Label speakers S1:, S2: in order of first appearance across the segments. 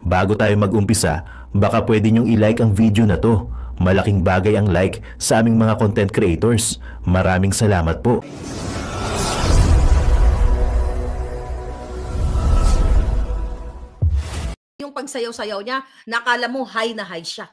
S1: Bago tayo mag-umpisa, baka pwede nyong i-like ang video na to. Malaking bagay ang like sa aming mga content creators. Maraming salamat po.
S2: Yung pagsayaw-sayaw niya, nakala mo high na high siya.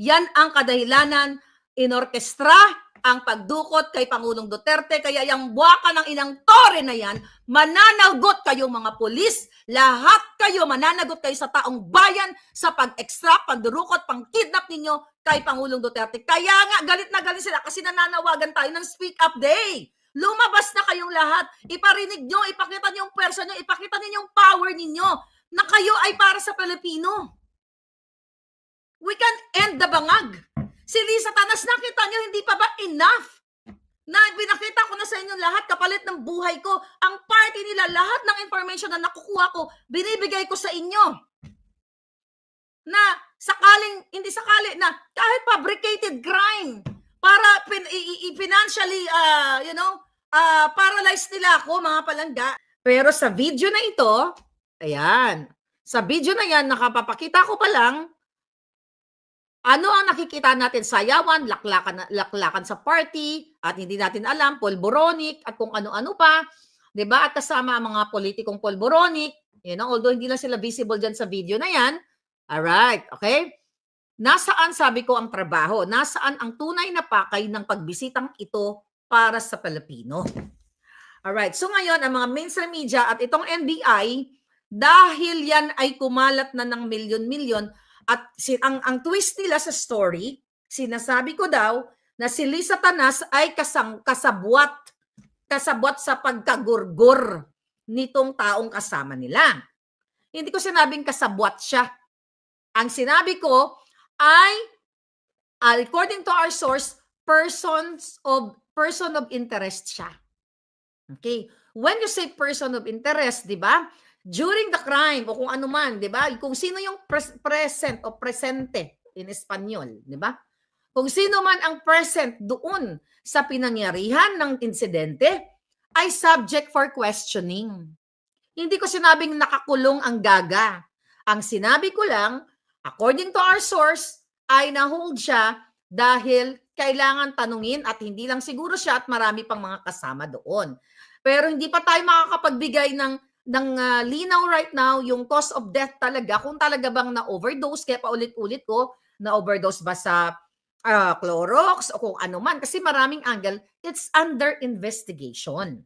S2: Yan ang kadahilanan, inorkestra ang pagdukot kay Pangulong Duterte. Kaya yung buwaka ng ilang tore na yan, mananagot kayo mga pulis, lahat kayo mananagot kayo sa taong bayan sa pag-extract, pagdurukot, pang-kidnap ninyo kay Pangulong Duterte. Kaya nga, galit na galit sila kasi nananawagan tayo ng Speak Up Day. Lumabas na kayong lahat. Iparinig nyo, ipakita nyo yung pwersa nyo, ipakita ninyo yung power ninyo na kayo ay para sa Pilipino. We can end the bangag. Si Lisa Tanas, nakita nyo, hindi pa ba enough? Na binakita ko na sa inyo lahat, kapalit ng buhay ko, ang party nila, lahat ng information na nakukuha ko, binibigay ko sa inyo. Na sakaling, hindi sakali, na kahit fabricated crime, para financially, paralyze nila ako, mga palangga. Pero sa video na ito, ayan, sa video na yan, nakapapakita ko pa lang, ano ang nakikita natin? Sayawan, laklakan sa party, at hindi natin alam, polboronic, at kung ano-ano pa, di ba? At kasama ang mga politikong polboronic, although hindi lang sila visible dyan sa video na yan. Alright, okay? Nasaan, sabi ko, ang trabaho? Nasaan ang tunay na pakay ng pagbisitang ito para sa Pilipino? Alright, so ngayon, ang mga mainstream media at itong NBI, dahil yan ay kumalat na ng milyon-milyon, at ang twist nila sa story, sinasabi ko daw na si Lisa Tanas ay kasabwat sa pagkagurgur nitong taong kasama nila. Hindi ko sinabing kasabwat siya. Ang sinabi ko ay, according to our source, person of interest siya. Okay? When you say person of interest, di ba? During the crime o kung ano man, 'di ba? Kung sino yung present o presente in Espanyol, 'di ba? Kung sino man ang present doon sa pinangyarihan ng insidente ay subject for questioning. Hindi ko sinabing nakakulong ang gaga. Ang sinabi ko lang, according to our source, ay na-hold siya dahil kailangan tanungin at hindi lang siguro siya at marami pang mga kasama doon. Pero hindi pa tayo makakapagbigay ng linaw right now, yung cause of death talaga, kung talaga bang na-overdose, kaya paulit-ulit ko, na-overdose ba sa Clorox o kung ano man, kasi maraming angle, it's under investigation.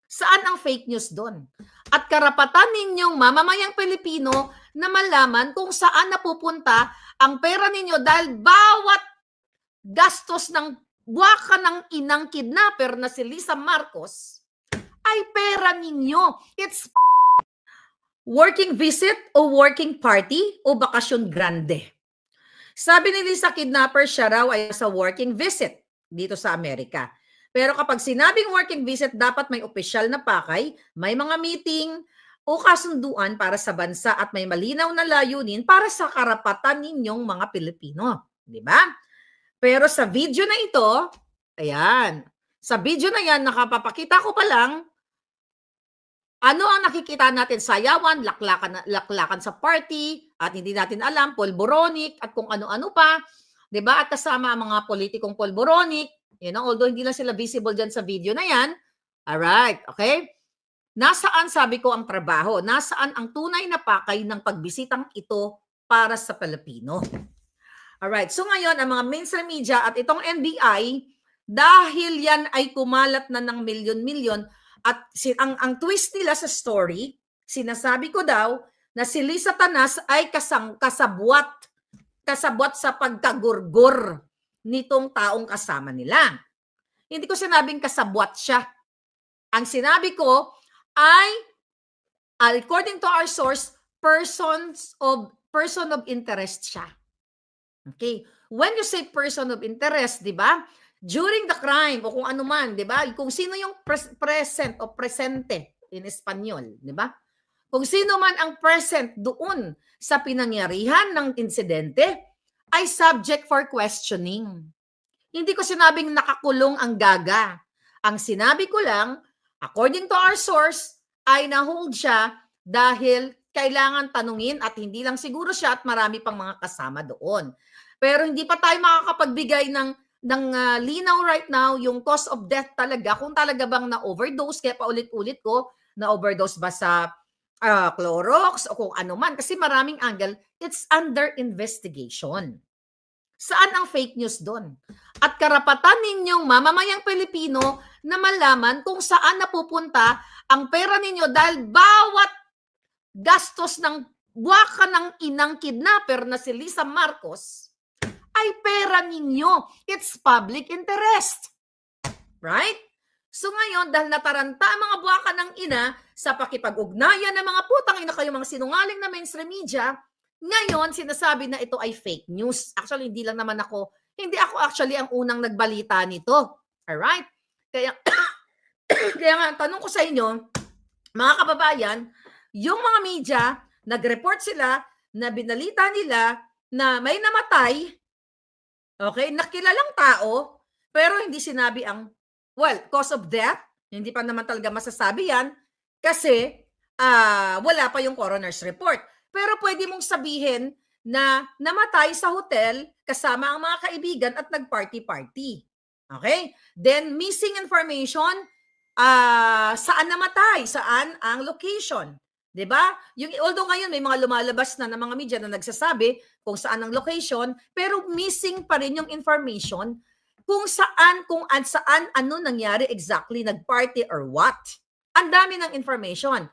S2: Saan ang fake news doon? At karapatan ninyong mamamayang Pilipino na malaman kung saan napupunta ang pera ninyo dahil bawat gastos ng buwaka ng inang kidnapper na si Lisa Marcos ay pera ninyo. It's working visit o working party o bakasyon grande. Sabi ni Lisa, kidnapper siya raw ay sa working visit dito sa Amerika. Pero kapag sinabing working visit, dapat may opisyal na pakay, may mga meeting o kasunduan para sa bansa at may malinaw na layunin para sa karapatan ninyong mga Pilipino. Di ba? Pero sa video na ito, ayan, sa video na yan, nakapapakita ko pa lang, ano ang nakikita natin? Sayawan, laklakan sa party, at hindi natin alam, polboronic, at kung ano-ano pa, di ba? At kasama ang mga politikong polboronic, although hindi lang sila visible dyan sa video na yan. Alright, okay? Nasaan, sabi ko, ang trabaho? Nasaan ang tunay na pakay ng pagbisitang ito para sa Pilipino? Alright, so ngayon, ang mga mainstream media at itong NBI, dahil yan ay kumalat na ng milyon-milyon, at ang twist nila sa story, sinasabi ko daw na si Lisa Tanas ay kasabwat sa pagkagurgur nitong taong kasama nila. Hindi ko sinabing kasabwat siya. Ang sinabi ko ay, according to our source, person of interest siya. Okay? When you say person of interest, di ba? During the crime o kung ano man, 'di ba? Kung sino yung present o presente in Espanyol, 'di ba? Kung sino man ang present doon sa pinangyarihan ng insidente ay subject for questioning. Hindi ko sinabing nakakulong ang gaga. Ang sinabi ko lang, according to our source, ay na-hold siya dahil kailangan tanungin at hindi lang siguro siya at marami pang mga kasama doon. Pero hindi pa tayo makakapagbigay ng linaw right now yung cause of death talaga, kung talaga bang na-overdose, kaya paulit-ulit ko, na-overdose ba sa Clorox o kung ano man, kasi maraming angle, it's under investigation. Saan ang fake news doon? At karapatan ninyong mamamayang Pilipino na malaman kung saan napupunta ang pera ninyo dahil bawat gastos ng buwaka ng inang kidnapper na si Lisa Marcos ay pera ninyo. It's public interest. Right? So ngayon, dahil nataranta ang mga buwaka ng ina sa pakipag-ugnayan ng mga putang ina kayo mga sinungaling na mainstream media, ngayon, sinasabi na ito ay fake news. Actually, hindi ako actually ang unang nagbalita nito. Alright? Kaya, kaya nga, tanong ko sa inyo, mga kababayan, yung mga media, nag-report sila na binalita nila na may namatay, okay, nakilalang tao, pero hindi sinabi ang, cause of death, hindi pa naman talaga masasabi yan, kasi wala pa yung coroner's report. Pero pwede mong sabihin na namatay sa hotel kasama ang mga kaibigan at nag-party-party. Okay? Then, missing information, saan namatay? Saan ang location? Diba? Although ngayon may mga lumalabas na ng mga media na nagsasabi kung saan ang location, pero missing pa rin yung information kung saan, ano nangyari exactly, nag-party or what. Ang dami ng information.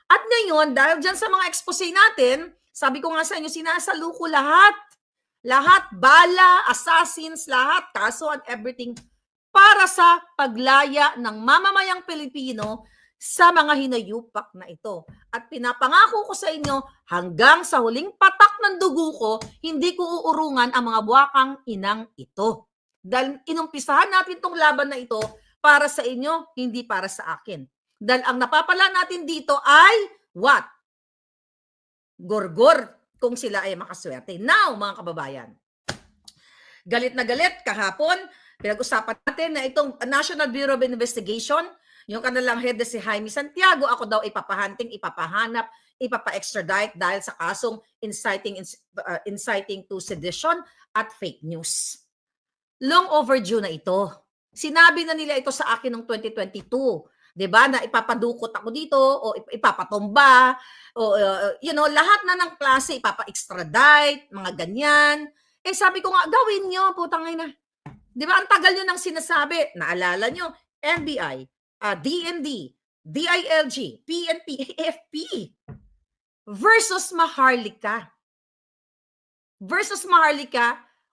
S2: At ngayon, dahil dyan sa mga expose natin, sabi ko nga sa inyo, sinasaluko lahat. Lahat, bala, assassins, lahat, kaso and everything para sa paglaya ng mamamayang Pilipino sa mga hinayupak na ito. At pinapangako ko sa inyo, hanggang sa huling patak ng dugo ko, hindi ko uurungan ang mga buwakang inang ito. Dahil inumpisahan natin itong laban na ito para sa inyo, hindi para sa akin. Dahil ang napapala natin dito ay what? Gorgor kung sila ay makaswerte. Now, mga kababayan, galit na galit kahapon, pinag-usapan natin na itong National Bureau of Investigation, yung kanilang head na si Jaime Santiago, ako daw ipapahanting, ipapahanap, ipapa-extradite dahil sa kasong inciting to sedition at fake news. Long overdue na ito. Sinabi na nila ito sa akin noong 2022. 'Di ba, na ipapadukot ako dito o ipapatumba o lahat na ng klase ipapa-extradite, mga ganyan. Sabi ko nga, gawin niyo, putang ina. 'Di ba, ang tagal niyo nang sinasabi. Naalala niyo, NBI, DND, DILG, PNP, AFP versus Maharlika.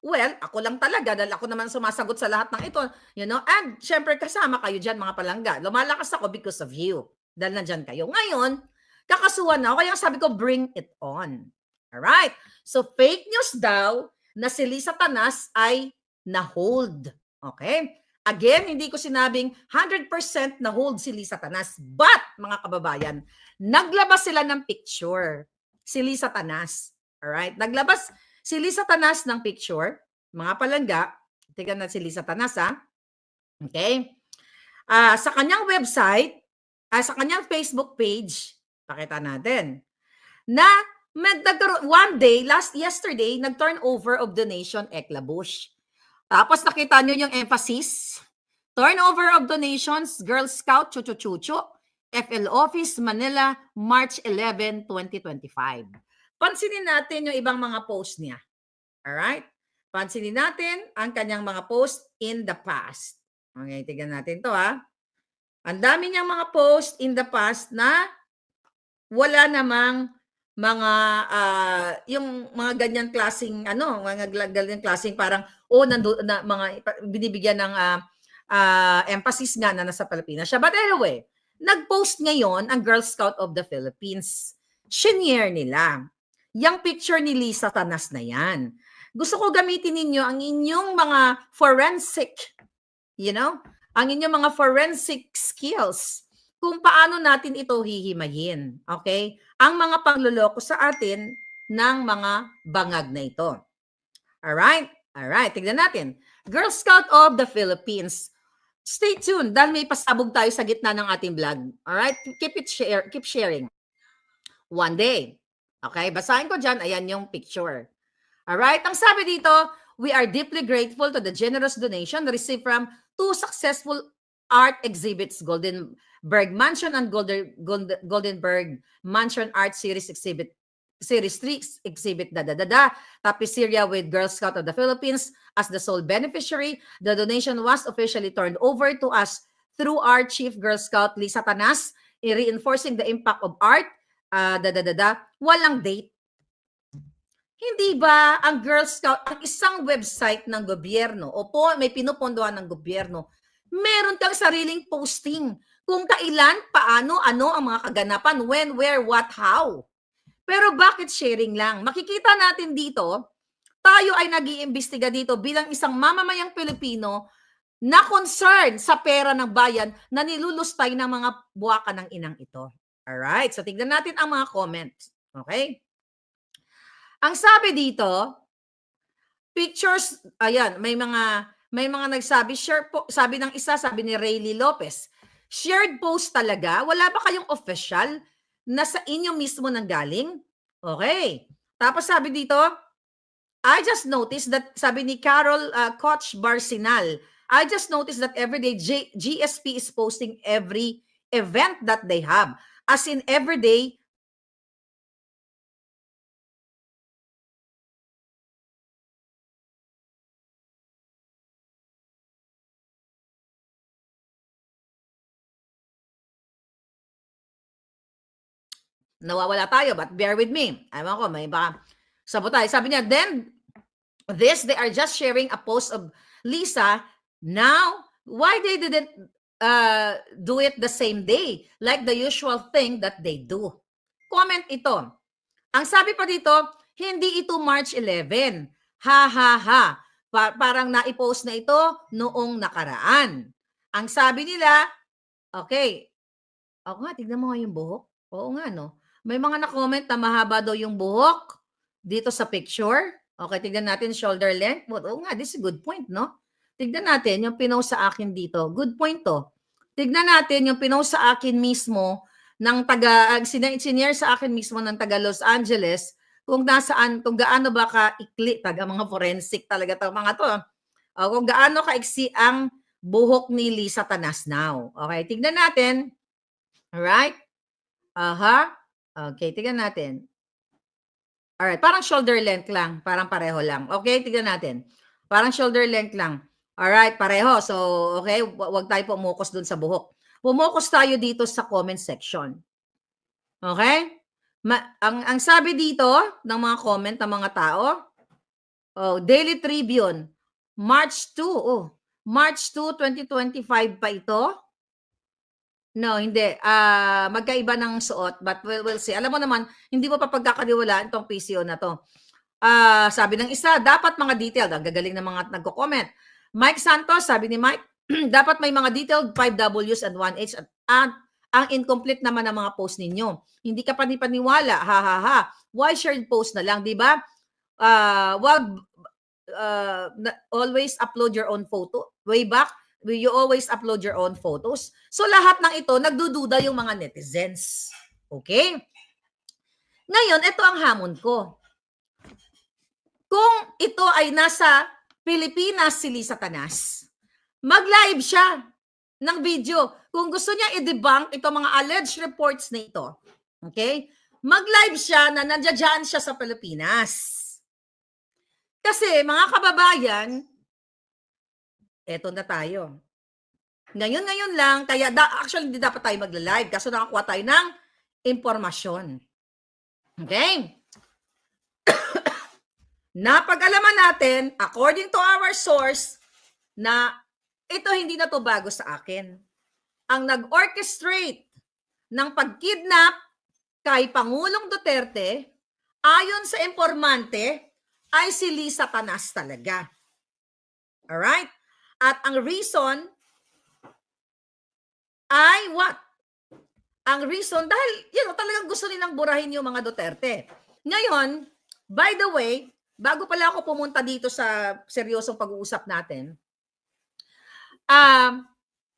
S2: Well, ako lang talaga dahil ako naman sumasagot sa lahat ng ito, and syempre kasama kayo dyan mga palangga. Lumalakas ako because of you. Dahil nandyan kayo. Ngayon, kakasuhan na ako. Kaya sabi ko, bring it on. Alright? So, fake news daw na si Lisa Tanas ay na-hold. Okay? Again, hindi ko sinabing 100% na-hold si Lisa Tanas. But, mga kababayan, naglabas sila ng picture. Si Lisa Tanas. Alright? Naglabas si Lisa Tanas ng picture, mga palangga, tignan natin si Lisa Tanas, ha? Okay? Sa kanyang website, sa kanyang Facebook page, pakita natin, na one day, yesterday, nag-turnover of donation Eklabush. Tapos nakita nyo yung emphasis, turnover of donations, Girl Scout, Chucho, FL Office, Manila, March 11, 2025. Pansinin natin yung ibang mga post niya. Alright? Pansinin natin ang kanyang mga post in the past. Okay, tignan natin to, ha. Ang dami niyang mga post in the past na wala namang mga yung mga ganyan klaseng mga ganyan klaseng parang mga binibigyan ng emphasis nga na nasa Pilipinas siya. But anyway, nag-post ngayon ang Girl Scout of the Philippines. Shinare nila yung picture ni Lisa Tanas na yan. Gusto ko gamitin ninyo ang inyong mga forensic, ang inyong mga forensic skills kung paano natin ito hihimayin. Okay? Ang mga pangloloko sa atin ng mga bangag na ito. Alright? Alright, tignan natin. Girl Scout of the Philippines. Stay tuned dahil may pasabog tayo sa gitna ng ating vlog. Alright? Keep sharing. one day. Okay, basahin ko dyan. Ayan yung picture. Alright, ang sabi dito, we are deeply grateful to the generous donation received from 2 successful art exhibits, Goldenberg Mansion and Goldenberg Mansion Art Series Exhibit. Series 3 exhibit Tapiceria with Girl Scout of the Philippines as the sole beneficiary. The donation was officially turned over to us through our Chief Girl Scout Lisa Tanas, reinforcing the impact of art. Walang date. Hindi ba ang Girl Scout, ang isang website ng gobyerno, may pinupondohan ng gobyerno, meron kang sariling posting kung kailan, paano, ano ang mga kaganapan, when, where, what, how. Pero bakit sharing lang? Makikita natin dito, tayo ay nag-iimbestiga dito bilang isang mamamayang Pilipino na concern sa pera ng bayan na nilulustay ng mga buwaka ng inang ito. Alright, so tignan natin ang mga comments. Okay? Ang sabi dito, pictures, ayan, may mga nagsabi, share po, sabi ng isa, sabi ni Rayleigh Lopez, shared post talaga? Wala ba kayong official na sa inyo mismo nang galing? Okay. Tapos sabi dito, I just noticed that, sabi ni Carol Coach Barcinal, I just noticed that everyday GSP is posting every event that they have. As in everyday, nawawala tayo, but bear with me. Ewan ko, may baka sabotay. Sabi niya, then, they are just sharing a post of Lisa. Now, why they didn't do it the same day, like the usual thing that they do? Comment ito. Ang sabi pa dito, hindi ito March 11. Ha, ha, ha. Parang naipost na ito noong nakaraan. Ang sabi nila, okay, ako nga, tignan mo nga yung buhok. Oo nga, no? May mga na-comment na mahaba daw yung buhok dito sa picture. Okay, tignan natin shoulder length. Oo nga, this is a good point, no? Tignan natin yung pinost sa akin dito. Good point to. Tignan natin yung pinost sa akin mismo ng sinare sa akin mismo ng taga Los Angeles kung nasaan, kung gaano ba ka-ikli, taga mga forensic talaga to mga to. Kung gaano ka-iksi ang buhok ni Lisa Tanas now. Okay, tignan natin. Alright? Aha. Okay, tignan natin. Alright, parang shoulder length lang. Parang pareho lang. Okay, tignan natin. Parang shoulder length lang. Alright, pareho. So, okay, wag tayo pumukos dun sa buhok. Pumukos tayo dito sa comment section. Okay? Ang sabi dito ng mga comment ng mga tao, Daily Tribune, March 2. March 2, 2025 pa ito. No, hindi. Magkaiba ng suot, but we'll see. Alam mo naman, hindi mo pa pagkakaniwalaan itong PCO na to. Sabi ng isa, dapat mga detailed. Ang gagaling ng mga nagko-comment. Mike Santos, sabi ni Mike, dapat may mga detailed 5Ws and 1H at ang incomplete naman ng mga post ninyo. Hindi ka panipaniwala. Ha, ha, ha. Why shared post na lang, di ba? Always upload your own photo. Way back, you always upload your own photos. So lahat ng ito, nagdududa yung mga netizens. Okay? Ngayon, ito ang hamon ko. Kung ito ay nasa Pilipinas si Lisa Tanas, mag-live siya ng video. Kung gusto niya i-debunk itong mga alleged reports na ito, okay? Mag-live siya na nandiyan siya sa Pilipinas. Kasi mga kababayan, eto na tayo. Ngayon lang, kaya actually hindi dapat tayo magla-live kasi nakakuha tayo ng impormasyon. Okay? Napag-alaman natin, according to our source, na ito hindi na to bago sa akin. Ang nag-orchestrate ng pag-kidnap kay Pangulong Duterte, ayon sa informante, ay si Lisa Tanas talaga. Alright? At ang reason ay what? Ang reason, dahil talagang gusto nilang burahin yung mga Duterte. Ngayon, by the way, bago pala ako pumunta dito sa seryosong pag-uusap natin,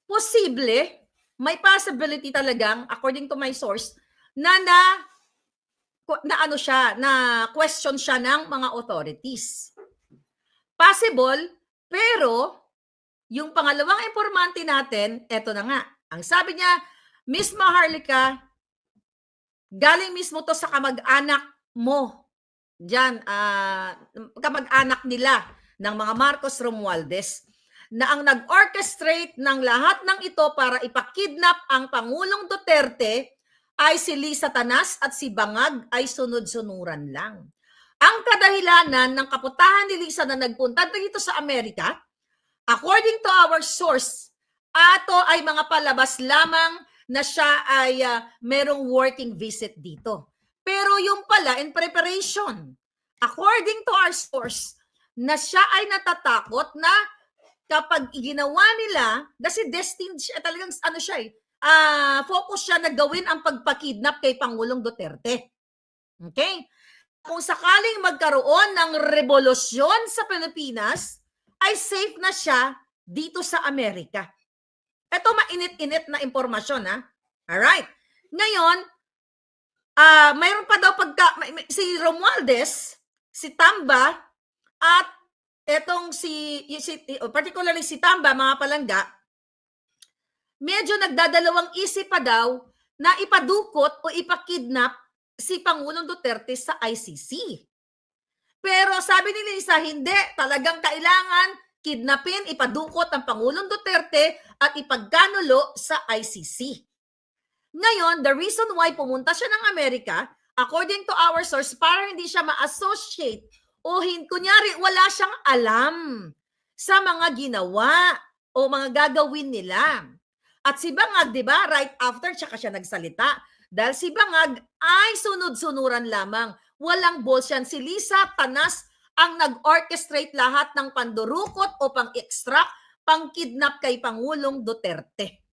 S2: posible, may possibility talagang, according to my source, na na ano siya, na question siya ng mga authorities. Possible, pero yung pangalawang informante natin, eto na nga. Ang sabi niya, Miss Maharlika, galing mismo to sa kamag-anak mo. Diyan, kamag-anak nila ng mga Marcos Romualdez na ang nag-orchestrate ng lahat ng ito para ipakidnap ang Pangulong Duterte ay si Lisa Tanas at si Bangag ay sunod-sunuran lang. Ang kadahilanan ng kaputahan ni Lisa na nagpunta dito sa Amerika, according to our source, ato ay mga palabas lamang na siya ay merong working visit dito. Pero yung pala in preparation, according to our source, na siya ay natatakot na kapag ginawa nila, kasi destined siya, talagang ano siya focus siya na gawin ang pagpakidnap kay Pangulong Duterte. Okay? Kung sakaling magkaroon ng revolusyon sa Pilipinas, ay safe na siya dito sa Amerika. Ito mainit-init na impormasyon, ha? Alright. Ngayon, mayroon pa daw si Romualdez, si Tamba, at etong particularly si Tamba, mga palangga, medyo nagdadalawang isip pa daw na ipadukot o ipakidnap si Pangulong Duterte sa ICC. Pero sabi ni Lisa, hindi, talagang kailangan kidnapin, ipadukot ang Pangulong Duterte at ipagkanulo sa ICC. Ngayon, the reason why pumunta siya ng Amerika, according to our source, para hindi siya ma-associate o kunyari wala siyang alam sa mga ginawa o mga gagawin nila. At si Bangag, di ba, right after tsaka siya nagsalita. Dahil si Bangag ay sunod-sunuran lamang. Walang balls yan. Si Lisa Tanas ang nag-orchestrate lahat ng pandurukot o pang-extract, pang-kidnap kay Pangulong Duterte.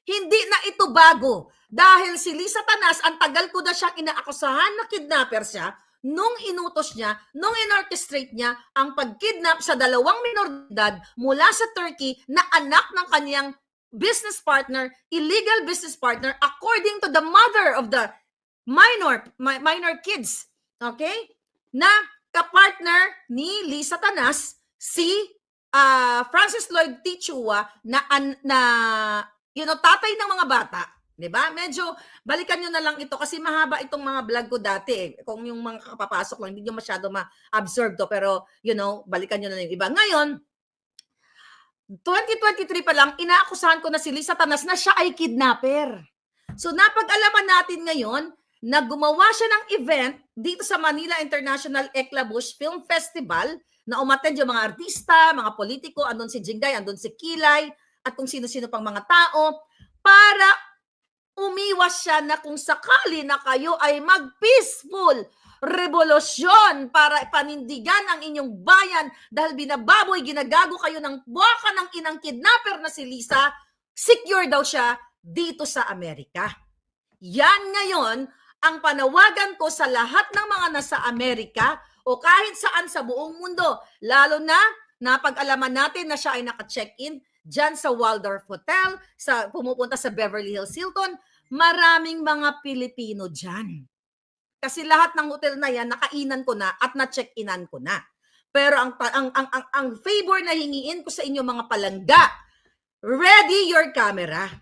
S2: Hindi na ito bago. Dahil si Lisa Tanas, ang tagal ko na siyang inaakusahan na kidnapper siya, nung inutos niya, nung in-orchestrate niya ang pag-kidnap sa 2 minoridad mula sa Turkey na anak ng kanyang business partner, illegal business partner, according to the mother of the minor kids, okay? Na kapartner ni Lisa Tanas, si Francis Lloyd Tichua na tatay ng mga bata, 'di ba? Medyo balikan niyo na lang ito kasi mahaba itong mga vlog ko dati. Kung yung mga kapapasok lang, hindi niyo masyado ma-absorb to, pero balikan niyo na lang yung iba. Ngayon, 2023 pa lang, inaakusahan ko na si Lisa Tanas na siya ay kidnapper. So napag-alaman natin ngayon na gumawa siya ng event dito sa Manila International Eclabush Film Festival na umattend yung mga artista, mga politiko, andun si Jingay, andun si Kilay, at kung sino-sino pang mga tao, para umiwas siya na kung sakali na kayo ay mag-peaceful revolusyon para panindigan ang inyong bayan dahil binababoy, ginagago kayo ng baka ng inang kidnapper na si Lisa, secure daw siya dito sa Amerika. Yan ngayon ang panawagan ko sa lahat ng mga nasa Amerika o kahit saan sa buong mundo, lalo na napag-alaman natin na siya ay naka-check-in dyan sa Waldorf Hotel, pumupunta sa Beverly Hills Hilton, maraming mga Pilipino dyan. Kasi lahat ng hotel na yan, nakainan ko na at na-check-inan ko na. Pero ang favor na hingiin ko sa inyo mga palangga, ready your camera.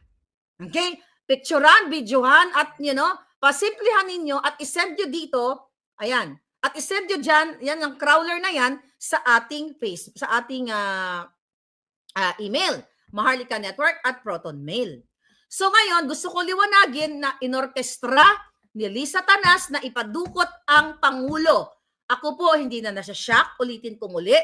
S2: Okay? Picturean, videohan, at pasimplihan ninyo at isend nyo dito, ayan, at isend nyo dyan, yan ang crawler na yan, sa ating email, maharlikanetwork@protonmail. So ngayon, gusto ko liwanagin na inorkestra ni Lisa Tanas na ipadukot ang Pangulo. Ako po, hindi na nasa-shock, ulitin ko muli.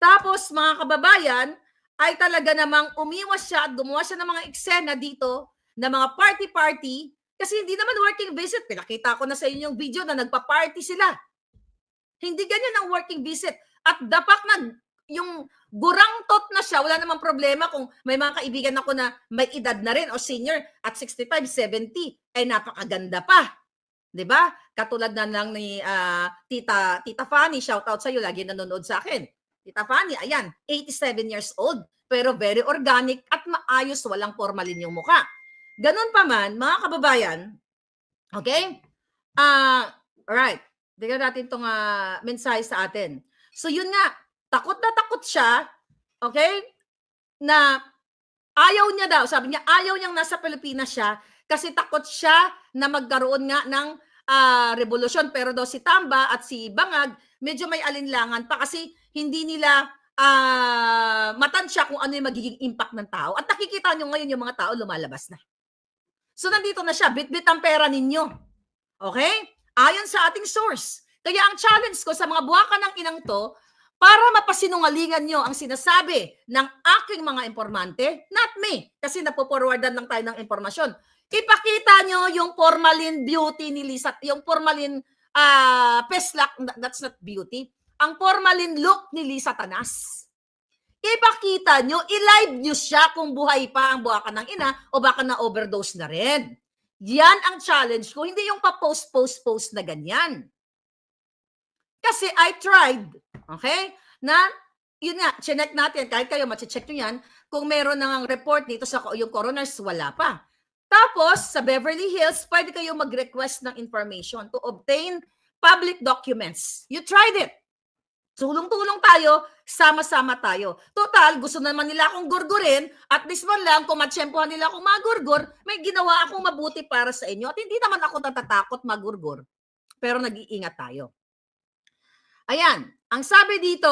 S2: Tapos mga kababayan, ay talaga namang umiwas siya at gumawa siya ng mga eksena dito na mga party-party kasi hindi naman working visit. Pinakita ko na sa inyo yung video na nagpa-party sila. Hindi ganyan ang working visit. At dapat na yung gurangtot na siya, wala namang problema kung may mga kaibigan ako na may edad na rin o senior at 65, 70, ay napakaganda pa. 'Di ba? Katulad na lang ni Tita Fanny, shout out sa iyo, lagi nanonood sa akin. Tita Fanny, ayan, 87 years old, pero very organic at maayos, walang formalin yung mukha. Ganun pa man, mga kababayan, okay? Alright, tignan natin itong mensahe sa atin. So yun nga, takot na takot siya, okay, na ayaw niya daw, sabi niya, ayaw niyang nasa Pilipinas siya kasi takot siya na magkaroon nga ng revolusyon. Pero daw si Tamba at si Bangag, medyo may alinlangan pa kasi hindi nila matansya kung ano yung magiging impact ng tao. At nakikita nyo ngayon yung mga tao lumalabas na. So nandito na siya, bit-bit ang pera ninyo. Okay? Ayon sa ating source. Kaya ang challenge ko sa mga buwakan ng inang to, para mapasinungalingan nyo ang sinasabi ng aking mga informante, not me, kasi napoforwardan lang tayo ng informasyon. Ipakita nyo yung formalin beauty ni Lisa, yung formalin peslak, that's not beauty, ang formalin look ni Lisa Tanas. Ipakita nyo, i-live nyo siya kung buhay pa ang buwakan ng ina o baka na-overdose na rin. Yan ang challenge ko, hindi yung pa-post na ganyan. Kasi I tried, okay, na, yun nga, chinek natin, kahit kayo, machicheck nyo yan, kung meron ng report dito sa yung coroners, wala pa. Tapos, sa Beverly Hills, pwede kayo mag-request ng information to obtain public documents. You tried it. Tulong-tulong tayo, sama-sama tayo. Total, gusto naman nila akong gurgurin, at least man lang, kung matsyempohan nila akong magurgur, may ginawa akong mabuti para sa inyo. At hindi naman ako natatakot magurgur. Pero nag-iingat tayo. Ayan, ang sabi dito,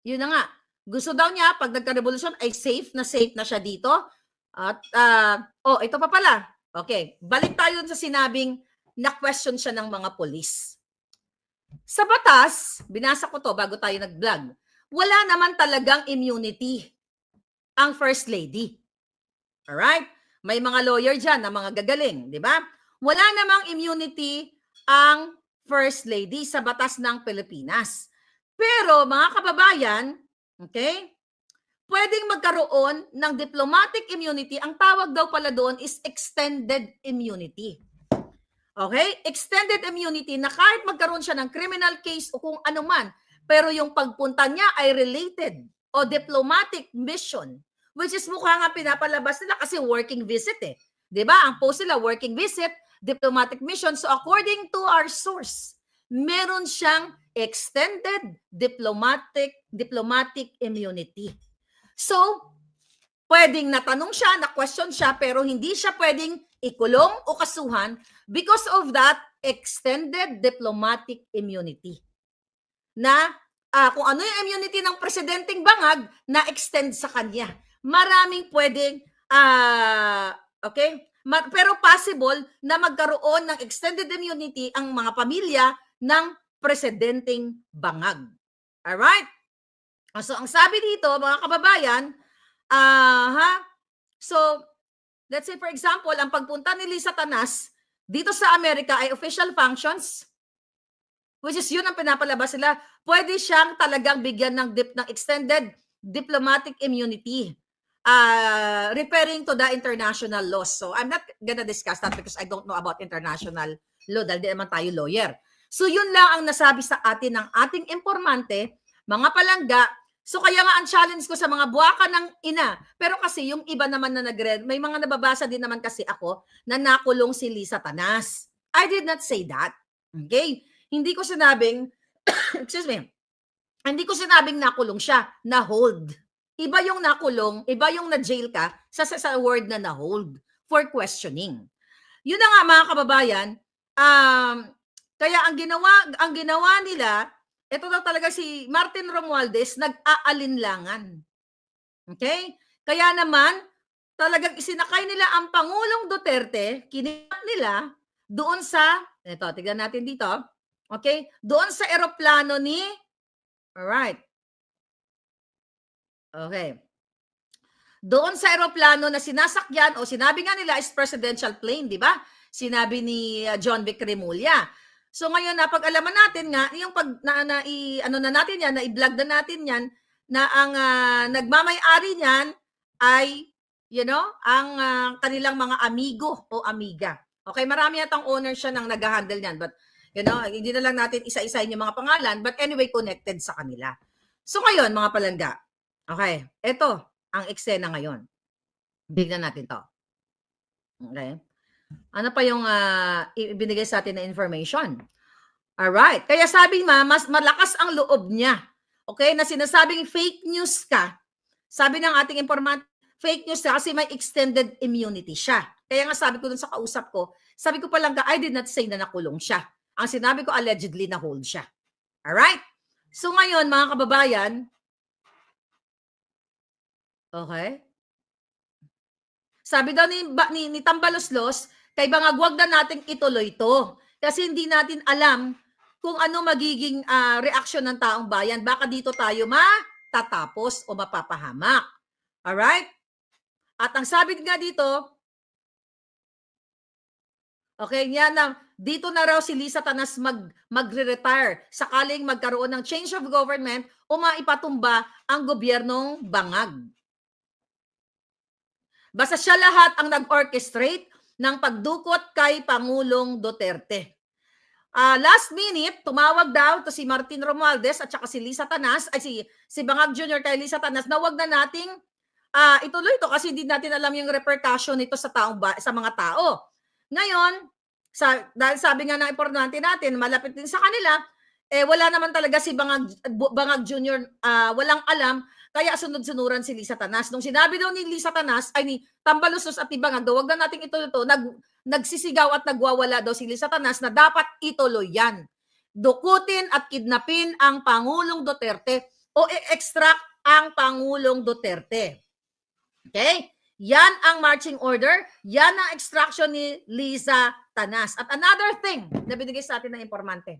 S2: yun na nga, gusto daw niya, pag nagka-revolusyon, ay safe na siya dito. At, ito pa pala. Okay, balik tayo sa sinabing na-question siya ng mga polis. Sa batas, binasa ko to bago tayo nag-vlog, wala naman talagang immunity ang First Lady. Alright? May mga lawyer dyan na mga gagaling, di ba? Wala namang immunity ang First Lady sa batas ng Pilipinas. Pero mga kababayan, okay, pwedeng magkaroon ng diplomatic immunity. Ang tawag daw pala doon is extended immunity. Okay? Extended immunity na kahit magkaroon siya ng criminal case o kung ano man, pero yung pagpunta niya ay related o diplomatic mission, which is mukha nga pinapalabas nila kasi working visit eh. Diba? Ang post nila, working visit, diplomatic mission. So according to our source, meron siyang extended diplomatic immunity. So, pwedeng natanong siya, na-question siya, pero hindi siya pwedeng ikulong o kasuhan because of that extended diplomatic immunity. Na kung ano yung immunity ng presidenteng Bangag, na-extend sa kanya. Maraming pwedeng, okay? Pero possible na magkaroon ng extended immunity ang mga pamilya ng presidenteng Bangag. Alright? So, ang sabi dito, mga kababayan, so, let's say for example, ang pagpunta ni Lisa Tanas dito sa Amerika ay official functions, which is yun ang pinapalabas nila. Pwede siyang talagang bigyan ng extended diplomatic immunity, referring to the international laws. So I'm not gonna discuss that because I don't know about international law dahil di naman tayo lawyer. So yun lang ang nasabi sa atin ng ating informante, mga palangga. So kaya nga ang challenge ko sa mga buwakan ng ina. Pero kasi yung iba naman na nag-read, may mga nababasa din naman kasi ako na nakulong si Lisa Tanas. I did not say that. Okay? Hindi ko sinabing, excuse me, hindi ko sinabing nakulong siya, na-hold. Iba yung nakulong, iba yung na-jail ka sa word na na-hold for questioning. Yun na nga mga kababayan, kaya ang ginawa nila, ito daw talaga si Martin Romualdez, nag-aalinlangan. Okay? Kaya naman, talagang isinakay nila ang Pangulong Duterte, kinidnap nila, doon sa, ito, tignan natin dito, okay? Doon sa eroplano ni, alright. Okay. Doon sa eroplano na sinasakyan, o sinabi nga nila is presidential plane, di ba? Sinabi ni John Vic Remulla. So ngayon napag-alaman natin nga yung natin yan, na i-vlog na natin yan, na ang nagmamay-ari niyan ay ang kanilang mga amigo o amiga. Okay, marami yatang owner siya nang nag-handle niyan, but hindi na lang natin isa-isahin yung mga pangalan, but anyway connected sa kanila. So ngayon mga palangga, okay, ito ang eksena ngayon. Bigyan natin 'to. Okay? Ano pa yung ibinigay sa atin na information? Alright. Kaya sabi mas malakas ang loob niya. Okay? Na sinasabing fake news ka. Sabi ng ating informant, fake news ka kasi may extended immunity siya. Kaya nga sabi ko dun sa kausap ko, sabi ko palang I did not say na nakulong siya. Ang sinabi ko allegedly na hold siya. Alright? So ngayon, mga kababayan, okay? Sabi daw ni Tambaloslos, kay Bangag, wag na nating ituloy ito. Kasi hindi natin alam kung ano magiging reaksyon ng taong bayan. Baka dito tayo matatapos o mapapahamak. Alright? At ang sabi nga dito, okay, yan na, dito na raw si Lisa Tanas magre-retire sakaling magkaroon ng change of government o maipatumba ang gobyernong Bangag. Basta siya lahat ang nag-orchestrate ng pagdukot kay Pangulong Duterte. Last minute, tumawag daw to si Martin Romualdez at saka si Lisa Tanas, ay si Bangag Jr. kay Lisa Tanas, na wag na nating ituloy ito kasi hindi natin alam yung repercussion nito sa mga tao. Ngayon, dahil sabi nga ng importante natin, malapit din sa kanila, wala naman talaga si Bangag Jr. Walang alam, kaya sunod-sunuran si Lisa Tanas. Nung sinabi daw ni Lisa Tanas, ay ni Tambaloslos at ni Bangag, wag na nating ituloy ito, nagsisigaw at nagwawala daw si Lisa Tanas na dapat ituloy yan. Dukutin at kidnapin ang Pangulong Duterte o i-extract ang Pangulong Duterte. Okay? Yan ang marching order. Yan ang extraction ni Lisa Tanas. At another thing na binigay sa atin ng informante,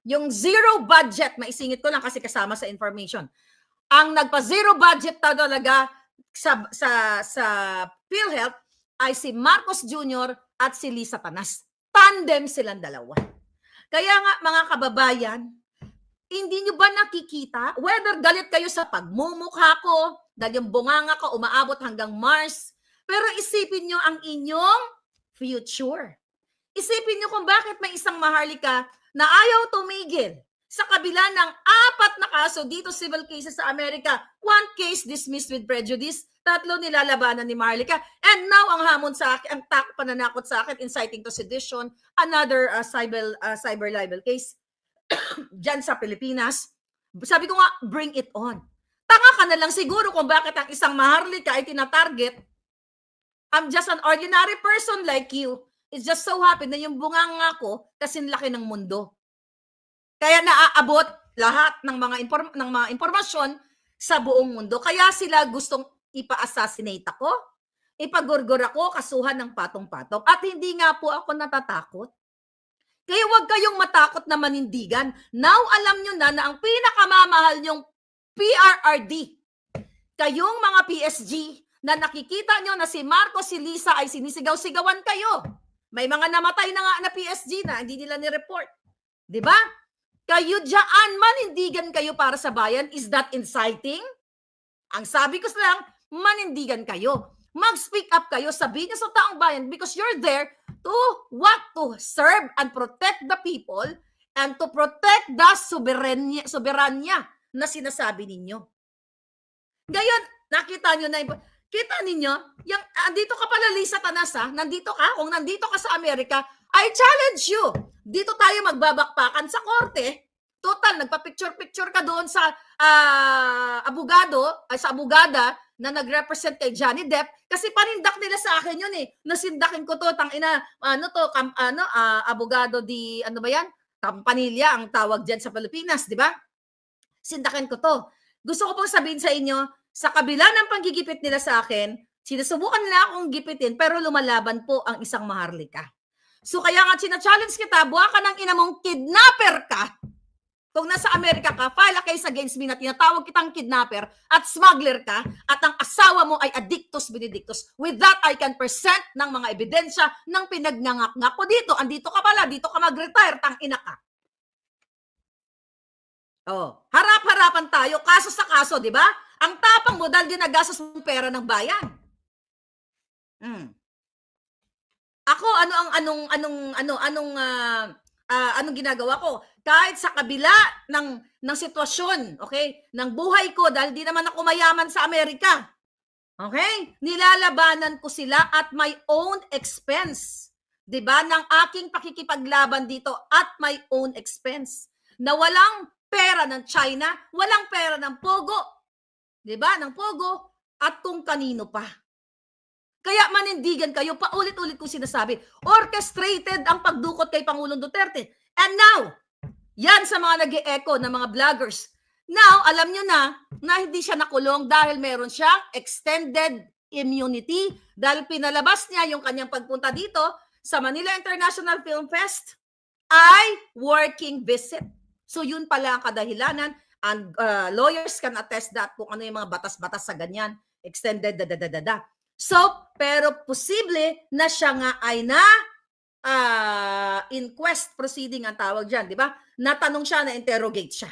S2: yung zero budget, maisingit ko lang kasi kasama sa information. Ang nagpa-zero budget talaga sa PhilHealth ay si Marcos Jr. at si Lisa Tanas. Tandem silang dalawa. Kaya nga mga kababayan, hindi nyo ba nakikita, whether galit kayo sa pagmumukha ko, dahil yung bunganga ko umaabot hanggang Mars, pero isipin nyo ang inyong future. Isipin nyo kung bakit may isang Maharlika na ayaw tumigil sa kabila ng 4 na kaso dito civil cases sa Amerika, 1 case dismissed with prejudice, 3 nilalabanan ni Maharlika, and now ang hamon sa akin, ang pananakot sa akin, inciting to sedition, another cyber libel case dyan sa Pilipinas. Sabi ko nga, bring it on. Tanga ka na lang siguro kung bakit ang isang Maharlika ay tinatarget. I'm just an ordinary person like you. It's just so happy na yung bunganga ko kasing laki ng mundo. Kaya naaabot lahat ng mga impormasyon sa buong mundo. Kaya sila gustong ipa-assassinate ako, ipagurgur ako, kasuhan ng patong-patong. At hindi nga po ako natatakot. Kaya huwag kayong matakot na manindigan. Now, alam nyo na ang pinakamamahal nyong PRRD, kayong mga PSG, na nakikita nyo na si Marcos, si Lisa ay sinisigaw-sigawan kayo. May mga namatay na nga na PSG na hindi nila ni-report. Diba? Kayo dyan, manindigan kayo para sa bayan. Is that inciting? Ang sabi ko lang, manindigan kayo. Mag-speak up kayo, sabihin niyo sa taong bayan because you're there to serve and protect the people and to protect the soberanya na sinasabi ninyo. Ngayon, nakita nyo na, kita ninyo, yung, andito ka pala Lisa Tanas nandito ka, kung nandito ka sa Amerika, I challenge you. Dito tayo magbabakpakan sa korte. Total, nagpa-picture-picture ka doon sa abogada na nag-represent kay Johnny Depp kasi panindak nila sa akin yun Nasindakin ko to, abogado di, ano ba yan? Campanilla ang tawag dyan sa Pilipinas, di ba? Sindakin ko to. Gusto ko pong sabihin sa inyo, sa kabila ng panggigipit nila sa akin, sinusubukan nila akong gipitin pero lumalaban po ang isang Maharlika. So kaya nga challenge kita, buha ka ng ina mong kidnapper ka. Kung nasa Amerika ka, file a case against me na tinatawag kitang kidnapper at smuggler ka at ang asawa mo ay addictus benedictus. With that, I can present ng mga ebidensya ng pinagnangak-ngak ko dito. Andito ka pala, dito ka mag-retire, tang ina ka. Oh, harap-harapan tayo, kaso sa kaso, di ba? Ang tapang mo dahil ginagastos mong pera ng bayan. Ako, anong ginagawa ko? Kahit sa kabila ng sitwasyon, okay, ng buhay ko, dahil di naman ako mayaman sa Amerika. Okay? Nilalabanan ko sila at my own expense. 'Di ba? Ng aking pakikipaglaban dito at my own expense. Na walang pera ng China, walang pera ng Pogo. 'Di ba? Ng Pogo at kung kanino pa. Kaya manindigan kayo, paulit-ulit kong sinasabi, orchestrated ang pagdukot kay Pangulong Duterte. And now, yan sa mga nag-e-echo ng mga vloggers. Now, alam nyo na hindi siya nakulong dahil meron siyang extended immunity dahil pinalabas niya yung kanyang pagpunta dito sa Manila International Film Fest ay working visit. So yun pala ang kadahilanan and lawyers can attest that kung ano yung mga batas-batas sa ganyan, extended So, pero posible na siya nga ay na inquest proceeding ang tawag dyan, di ba? Natanong siya, na-interrogate siya.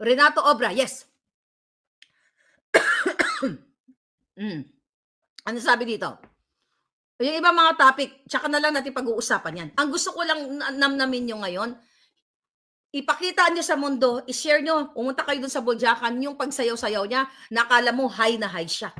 S2: Renato Obra, yes. Ano sabi dito? Yung ibang mga topic, tsaka na lang natin pag-uusapan yan. Ang gusto ko lang namnamin nyo ngayon, ipakita nyo sa mundo, i-share nyo, pumunta kayo dun sa Buljakan, yung pagsayaw-sayaw niya, nakala mo high na high siya.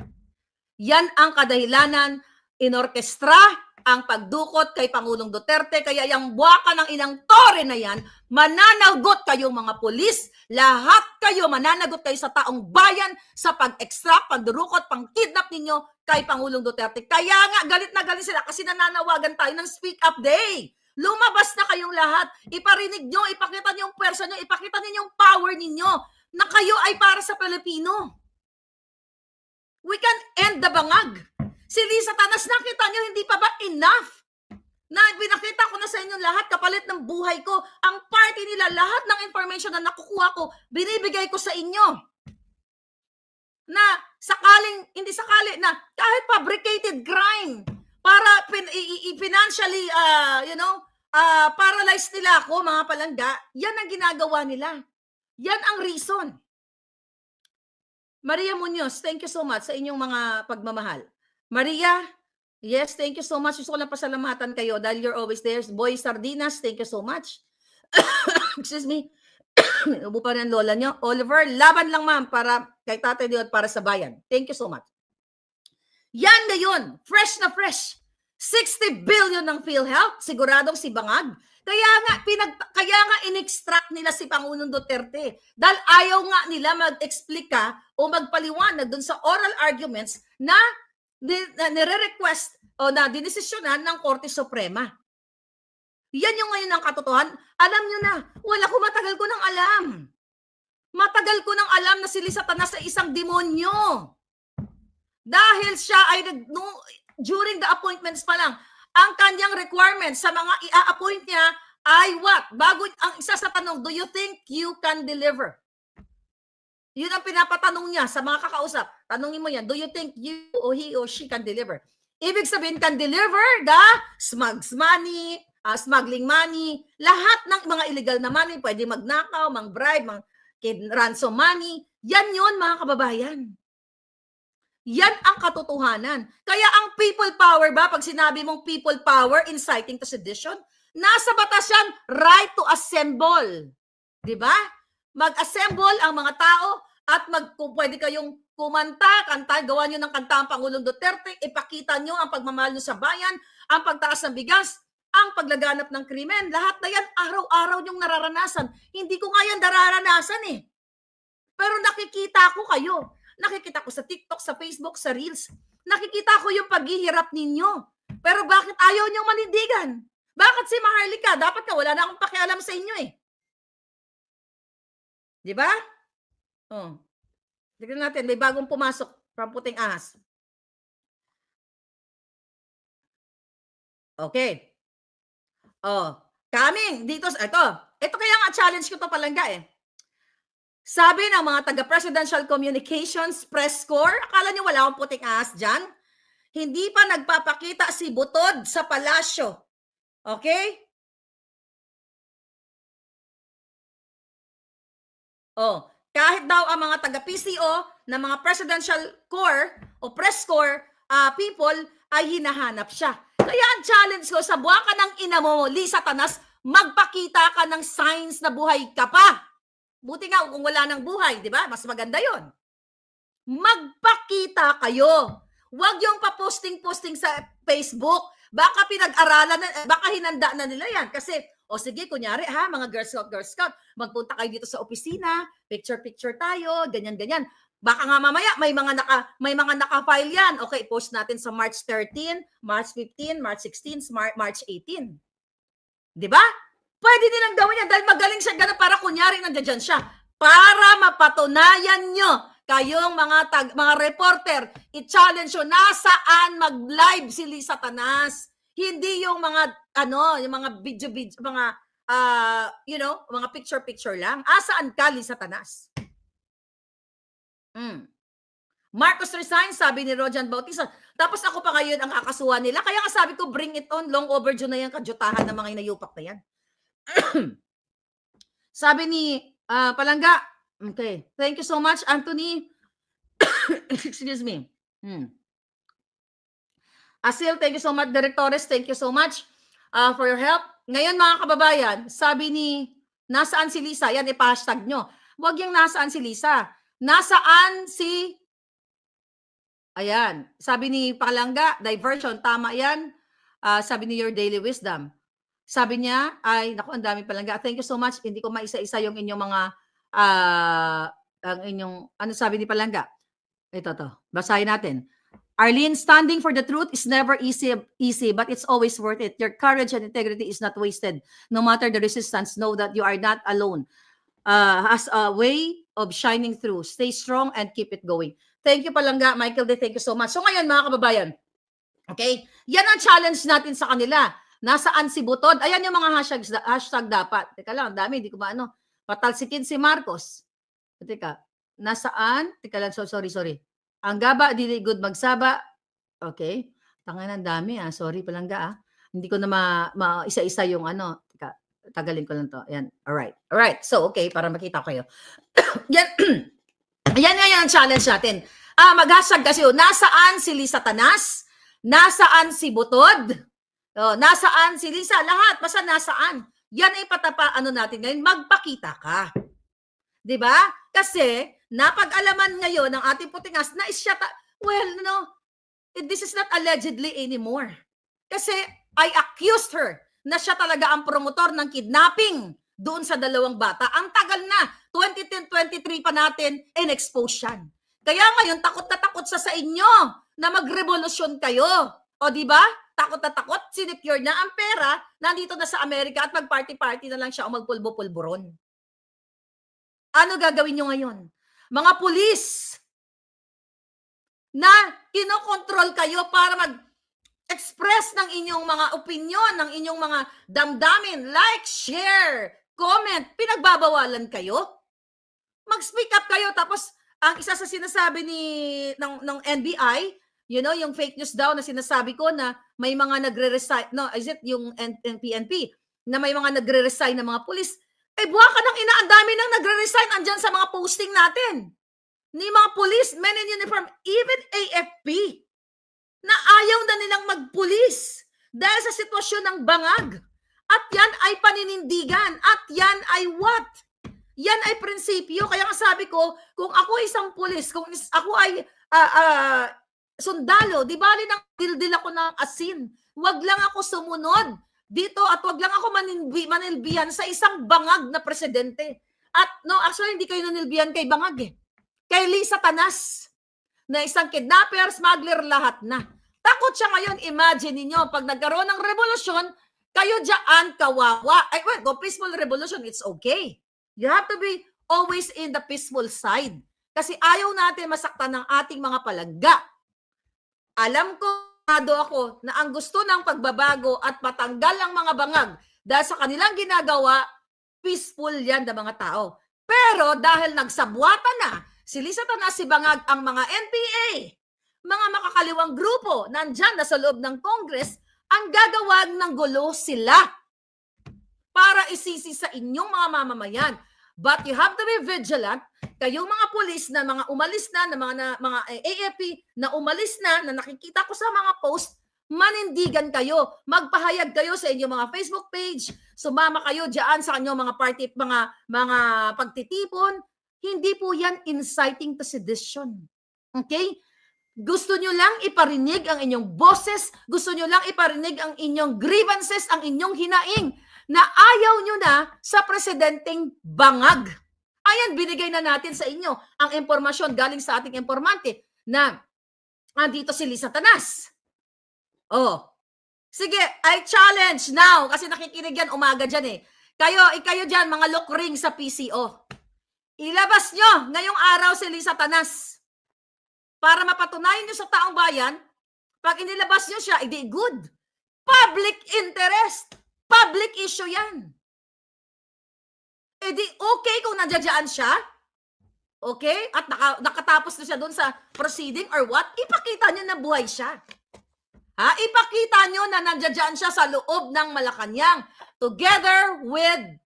S2: Yan ang kadahilanan, inorkestra ang pagdukot kay Pangulong Duterte, kaya yung buwaka ng inang tore na yan, mananagot kayong mga pulis, lahat kayo mananagot kayo sa taong bayan sa pag-extract, pagdurukot, pang-kidnap ninyo kay Pangulong Duterte. Kaya nga, galit na galit sila kasi nananawagan tayo ng Speak Up Day. Lumabas na kayong lahat, iparinig nyo, ipakita nyo yung pwersa nyo, ipakita ninyo yung power ninyo na kayo ay para sa Pilipino. We can end the bangag. Si Lisa Tanas, nakita nyo, hindi pa ba enough? Na binakita ko na sa inyo lahat, kapalit ng buhay ko, ang party nila, lahat ng information na nakukuha ko, binibigay ko sa inyo. Na sakaling, hindi sakali, na kahit fabricated crime, para financially, paralyzed nila ako, mga palangga, yan ang ginagawa nila. Yan ang reason. Maria Munoz, thank you so much sa inyong mga pagmamahal. Maria, yes, thank you so much. Gusto ko lang pasalamatan kayo dahil you're always there. Boy Sardinas, thank you so much. Excuse me. Ubo pa rin ang lola nyo. Oliver, laban lang ma'am para kay Tatay Diod para sa bayan. Thank you so much. Yan na yun. Fresh na fresh. 60 billion ng PhilHealth. Siguradong si Bangag. Kaya nga in-extract nila si Pangulong Duterte. Dahil ayaw nga nila mag-explika o magpaliwanag dun sa oral arguments na nire-request o na dinesisyonan ng Korte Suprema. Yan yung ngayon ang katotohanan. Alam nyo na, matagal ko nang alam. Matagal ko nang alam na si Lisa Tanas ay isang demonyo. Dahil siya ay, during the appointments pa lang, ang kanyang requirements sa mga i-appoint niya ay what? Bago ang isa sa tanong, do you think you can deliver? Yun ang pinapatanong niya sa mga kakausap. Tanongin mo yan, do you think you or he or she can deliver? Ibig sabihin, can deliver the smuggling money, lahat ng mga illegal na money, pwede magnakaw, mang-bribe, ransom money. Yan yun, mga kababayan. Yan ang katotohanan. Kaya ang people power ba, pag sinabi mong people power, inciting to sedition, nasa batas yan, right to assemble. Diba? Mag-assemble ang mga tao at kung pwede kayong kanta, gawa nyo ng kanta ang Pangulong Duterte, ipakita nyo ang pagmamahal nyo sa bayan, ang pagtaas ng bigas, ang paglaganap ng krimen. Lahat na yan, araw-araw nyong nararanasan. Hindi ko nga yan nararanasan eh. Pero nakikita ko kayo. Nakikita ko sa TikTok, sa Facebook, sa Reels. Nakikita ko yung paghihirap ninyo. Pero bakit ayaw niyong manindigan? Bakit si Maharlika? Dapat ka, wala na akong pakialam sa inyo eh. Di ba? Oh. Tignan natin, may bagong pumasok from Puting Ahas. Okay. Oh, coming dito, ito kaya nga challenge ko to palangga eh. Sabi ng mga taga-Presidential Communications Press Corps, akala niyo wala akong puting ahas dyan? Hindi pa nagpapakita si Butod sa palasyo. Okay? Oh, kahit daw ang mga taga-PCO na mga Presidential Corps o Press Corps people ay hinahanap siya. Kaya ang challenge ko sa buwaka ng ina mo, Lisa Tanas, magpakita ka ng signs na buhay ka pa. Buti nga kung wala ng buhay, di ba? Mas maganda yon. Magpakita kayo. Huwag yung pa-posting-posting sa Facebook. Baka pinag-aralan na, baka hinanda na nila yan. Kasi, o sige, kunyari ha, mga Girl Scout, magpunta kayo dito sa opisina, picture-picture tayo, ganyan-ganyan. Baka nga mamaya may mga naka-file yan. Okay, post natin sa March 13, March 15, March 16, March 18. 'Di ba? Pwede nilang gawin yan dahil magaling siya ganun para kunyari nandiyan siya. Para mapatunayan nyo kayong mga reporter, i-challenge nyo nasaan mag-live si Lisa Tanas. Hindi yung mga yung mga video mga mga picture lang. Asaan ka, Lisa Tanas? Marcos resign, sabi ni Rojan Bautista. Tapos ako pa ngayon ang kakasuhan nila. Kaya nga sabi ko, bring it on. Long overdue na yan, kadyutahan ng mga inayupak na yan. Sabi ni Palangga, okay, thank you so much, Anthony. Excuse me. Asil, thank you so much. Directores, thank you so much for your help. Ngayon mga kababayan, sabi ni, nasaan si Lisa? Yan, ipa-hashtag nyo. Huwag yung nasaan si Lisa. Nasaan si... Ayan, sabi ni Palangga, diversion, tama yan. Sabi ni Your Daily Wisdom. Sabi niya, ay, naku, ang dami Palangga. Thank you so much. Hindi ko maisa-isa yung inyong mga, ang inyong, ano sabi ni Palangga? Ito to, basahin natin. Arlene, standing for the truth is never easy, but it's always worth it. Your courage and integrity is not wasted. No matter the resistance, know that you are not alone. Has a way of shining through. Stay strong and keep it going. Thank you, Palangga. Michael D, thank you so much. So ngayon, mga kababayan, okay, yan ang challenge natin sa kanila. Nasaan si Butod? Ayan yung mga hashtag dapat. Teka lang, dami, hindi ko maano. Patalsikin si Marcos. Teka, nasaan? Teka lang, sorry. Ang gaba, dili good magsaba. Okay. Tangan ang dami, sorry, Palangga, Hindi ko na isa-isa yung ano. Teka, tagalin ko lang to. Ayan, alright. So, okay, para makita ko kayo. Yan, yan ang challenge natin. Mag-hashtag kasi, nasaan si Lisa Tanas? Nasaan si Butod? Nasaan si Lisa? Lahat, basta nasaan. Yan ay natin ngayon, magpakita ka. 'Di ba? Kasi, napag-alaman ngayon ng ating putingas na siya, this is not allegedly anymore. Kasi, I accused her na siya talaga ang promotor ng kidnapping doon sa 2 bata. Ang tagal na, 2010-23 pa natin, in-expose yan. Kaya ngayon, takot na takot sa inyo na magrevolusyon kayo. O di ba? Takot na takot, sinecure na ang pera, nandito na sa Amerika at mag-party-party na lang siya o magpulbo-pulburon. Ano gagawin nyo ngayon? Mga pulis na kinokontrol kayo para mag-express ng inyong mga opinion, ng inyong mga damdamin, like, share, comment, pinagbabawalan kayo? Mag-speak up kayo. Tapos, ang isa sa sinasabi ng NBI, yung fake news daw na sinasabi ko na may mga nagre-resign, is it yung PNP, na may mga nagre-resign na mga pulis, buha ka ng ina, ang dami nang nagre-resign andyan sa mga posting natin. Ni mga pulis, men in uniform, even AFP, na ayaw na nilang magpulis dahil sa sitwasyon ng bangag. At yan ay paninindigan. At yan ay what? Yan ay prinsipyo. Kaya nga sabi ko, kung ako isang pulis, kung ako ay sundalo, di bali nang dildil ako ng asin. Wag lang ako sumunod dito at wag lang ako manilbihan sa isang bangag na presidente. At actually hindi kayo nanilbihan kay bangag Kay Lisa Tanas, na isang kidnapper, smuggler, lahat na. Takot siya ngayon. Imagine niyo pag nagkaroon ng revolusyon, kayo dyan kawawa. Go peaceful revolution, it's okay. You have to be always in the peaceful side. Kasi ayaw natin masaktan ng ating mga palangga. Alam ko, ako, na ang gusto ng pagbabago at matanggal ang mga bangag dahil sa kanilang ginagawa, peaceful yan ng mga tao. Pero dahil nagsabwata na, si Lisa Tanas, si Bangag, ang mga NPA, mga makakaliwang grupo, nandyan na sa loob ng Congress, ang gagawag ng gulo sila para isisi sa inyong mga mamamayan. But you have to be vigilant. Kayong mga pulis na mga umalis na, na mga AFP na umalis na nakikita ko sa mga post, manindigan kayo, magpahayag kayo sa inyong mga Facebook page, sumama kayo diyan sa inyong mga party, mga pagtitipon. Hindi po yan inciting to sedition. Okay? Gusto nyo lang iparinig ang inyong boses, gusto nyo lang iparinig ang inyong grievances, ang inyong hinaing, na ayaw nyo na sa presidenteng bangag. Ayan, binigay na natin sa inyo ang impormasyon galing sa ating informante na andito si Lisa Tanas. Oh, sige, I challenge now, kasi nakikinig yan umaga dyan eh. Kayo dyan, mga lokring sa PCO. Ilabas nyo ngayong araw si Lisa Tanas. Para mapatunayan nyo sa taong bayan, pag inilabas nyo siya, hindi good. Public interest. Public issue yan. Edi okay kung nandiyan siya. Okay? At nakatapos na siya doon sa proceeding or what? Ipakita nyo na buhay siya. Ha? Ipakita nyo na nandiyan siya sa loob ng Malacanang. Together with,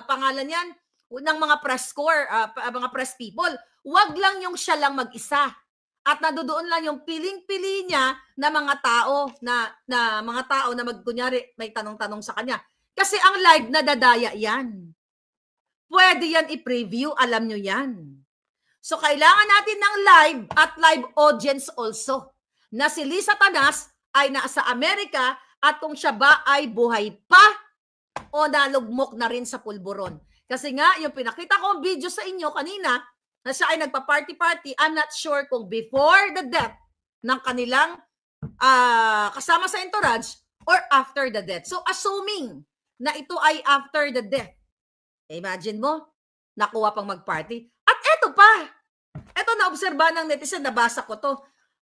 S2: pangalan yan, ng mga press corps, mga press people. Huwag lang yung siya lang mag-isa. At nadudoon lang yung piling-pili niya na mga tao na kunyari may tanong-tanong sa kanya. Kasi ang live nadadaya yan. Pwede yan i-preview, alam nyo yan. So kailangan natin ng live at live audience also. Na si Lisa Tanas ay nasa Amerika at kung siya ba ay buhay pa o nalugmok na rin sa pulburon. Kasi nga, yung pinakita ko ang video sa inyo kanina, na siya ay nagpa-party-party, I'm not sure kung before the death ng kanilang kasama sa entourage or after the death. So, assuming na ito ay after the death, imagine mo, nakuha pang mag-party. At eto pa, eto na-obserba ng netizen, nabasa ko to.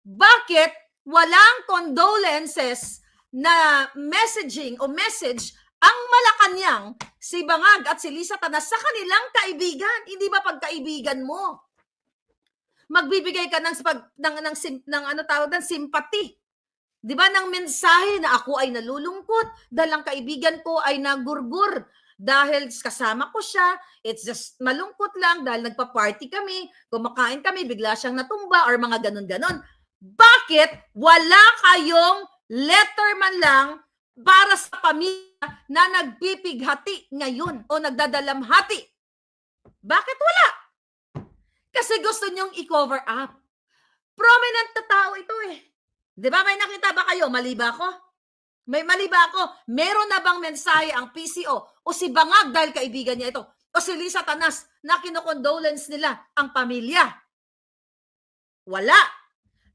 S2: Bakit walang condolences na messaging o message ang Malacanang, si Bangag at si Lisa Tanas sa kanilang kaibigan? Hindi ba pagkaibigan mo? Magbibigay ka ng sympathy. Di ba, ng mensahe na ako ay nalulungkot dahil ang kaibigan ko ay nagurgur dahil kasama ko siya. It's just malungkot lang dahil nagpa-party kami, kumakain kami, bigla siyang natumba or mga ganon-ganon. Bakit wala kayong letter man lang para sa pamilya na nagpipighati ngayon o nagdadalamhati? Bakit wala? Kasi gusto nyong i-cover up. Prominent na tao ito eh. Di ba, may nakita ba kayo? Mali ba ako? May mali ba ako? Meron na bang mensahe ang PCO o si Bangag dahil kaibigan niya ito o si Lisa Tanas na kinokondolence nila ang pamilya? Wala.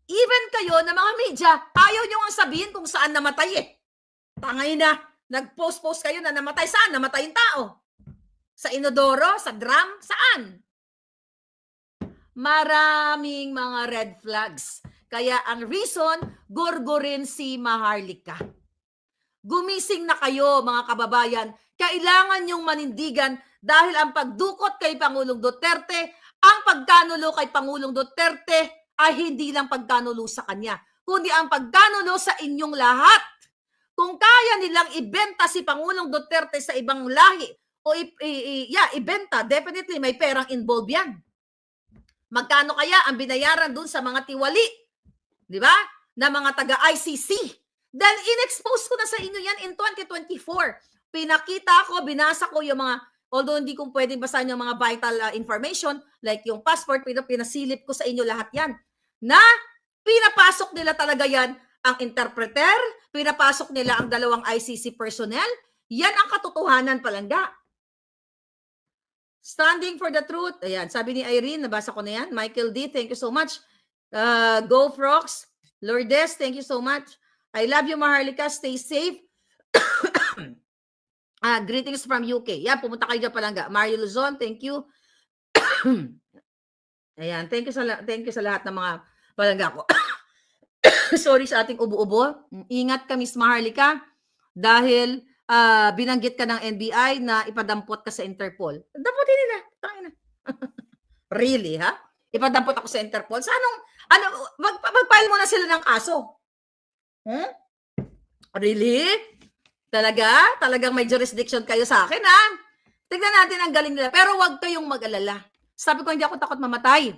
S2: Even kayo na mga media, ayaw nyo nga sabihin kung saan namatay eh. Tangay na, nag-post kayo na namatay. Saan? Namatay yung tao. Sa inodoro? Sa drum? Saan? Maraming mga red flags. Kaya ang reason, gurgurin si Maharlika. Gumising na kayo, mga kababayan. Kailangan yung manindigan dahil ang pagdukot kay Pangulong Duterte, ang pagkanulo kay Pangulong Duterte ay hindi lang pagkanulo sa kanya, kundi ang pagkanulo sa inyong lahat. Kung kaya nilang ibenta si Pangulong Duterte sa ibang lahi o ibenta, definitely may perang involved yan. Magkano kaya ang binayaran dun sa mga tiwali, di ba, na mga taga-ICC? Dahil in-expose ko na sa inyo yan in 2024. Pinakita ko, binasa ko yung mga, although hindi ko pwedeng basahin yung mga vital information, like yung passport, pinasilip ko sa inyo lahat yan, na pinapasok nila talaga yan ang interpreter, pinapasok nila ang dalawang ICC personnel. Yan ang katotohanan, palangga. Standing for the truth. Ayan, sabi ni Irene, nabasa ko na yan. Michael D, thank you so much. Go Frogs. Lourdes, thank you so much. I love you, Maharlika. Stay safe. Greetings from UK. Yan, pumunta kayo dyan, palangga. Mario Luzon, thank you. Ayan, thank you sa lahat ng mga palangga ko. Sorry sa ating ubo-ubo. Ingat ka, Miss Maharlika, dahil binanggit ka ng NBI na ipadampot ka sa Interpol. Damputin nila. Tangina. Really, ha? Ipadampot ako sa Interpol. Sa magpile mo na sila ng kaso. Really? Talagang may jurisdiction kayo sa akin, ha? Tignan natin ang galing nila. Pero huwag kayong mag-alala. Sabi ko, hindi ako takot mamatay.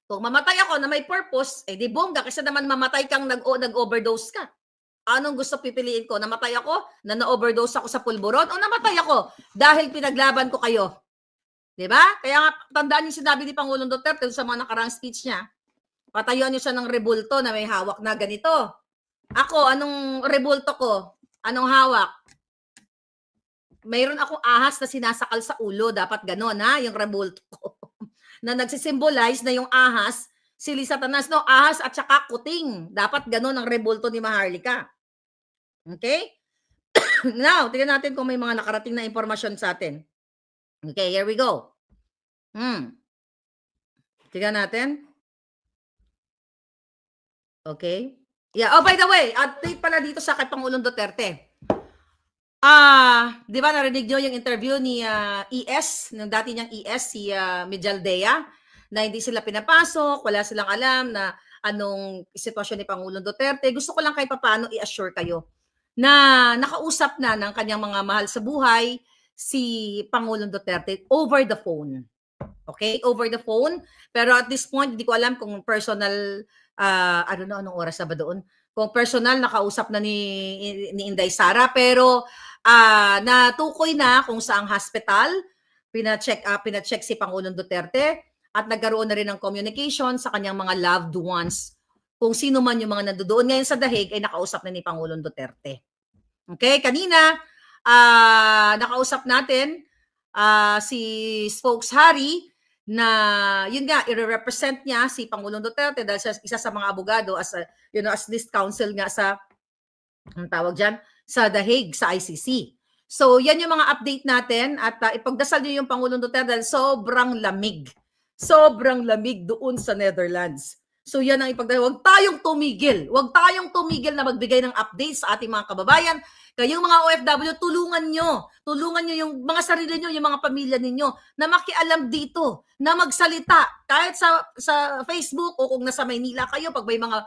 S2: Kung mamatay ako na may purpose, di bongga, kasi naman mamatay kang nag-overdose ka. Anong gusto pipiliin ko? Namatay ako? Na na-overdose ako sa pulburon? O namatay ako dahil pinaglaban ko kayo? Diba? Kaya nga, tandaan yung sinabi ni Pangulong Duterte sa mga nakarang speech niya. Patayuan niyo siya ng rebulto na may hawak na ganito. Ako, anong rebulto ko? Anong hawak? Mayroon akong ahas na sinasakal sa ulo. Dapat ganon, ha? Yung rebulto ko. Na nagsisimbolize na yung ahas, sili Satanas, no? Ahas at saka kuting. Dapat ganon ang rebulto ni Maharlika. Okay? Now, tingnan natin kung may mga nakarating na impormasyon sa atin. Okay, here we go. Tingnan natin. Okay. Yeah. Oh, by the way, update pala dito sa kay Pangulong Duterte. Di ba narinig nyo yung interview ni ES, ng dati niyang ES, si Mijaldea, na hindi sila pinapasok, wala silang alam na anong sitwasyon ni Pangulong Duterte. Gusto ko lang kahit papaano i-assure kayo na nakausap na ng kanyang mga mahal sa buhay si Pangulong Duterte over the phone. Okay? Over the phone. Pero at this point, hindi ko alam kung personal, anong oras na ba doon? Kung personal, nakausap na ni Inday Sara. Pero natukoy na kung saang hospital, pina-check si Pangulong Duterte at nagkaroon na rin ng communication sa kanyang mga loved ones. Kung sino man yung mga nandoon ngayon sa Dahig ay nakausap na ni Pangulong Duterte. Okay? Kanina, nakausap natin si Spokes Harry na yun nga i-represent niya si Pangulong Duterte dahil isa sa mga abogado as list counsel nga sa ang tawag diyan sa The Hague sa ICC. So yan yung mga update natin at ipagdasal niyo yung Pangulong Duterte dahil sobrang lamig doon sa Netherlands. So yan ang ipagdasal. Huwag tayong tumigil na magbigay ng updates sa ating mga kababayan. Kayong mga OFW, tulungan nyo yung mga sarili nyo, yung mga pamilya ninyo na makialam dito, na magsalita kahit sa Facebook o kung nasa Maynila kayo, pag may mga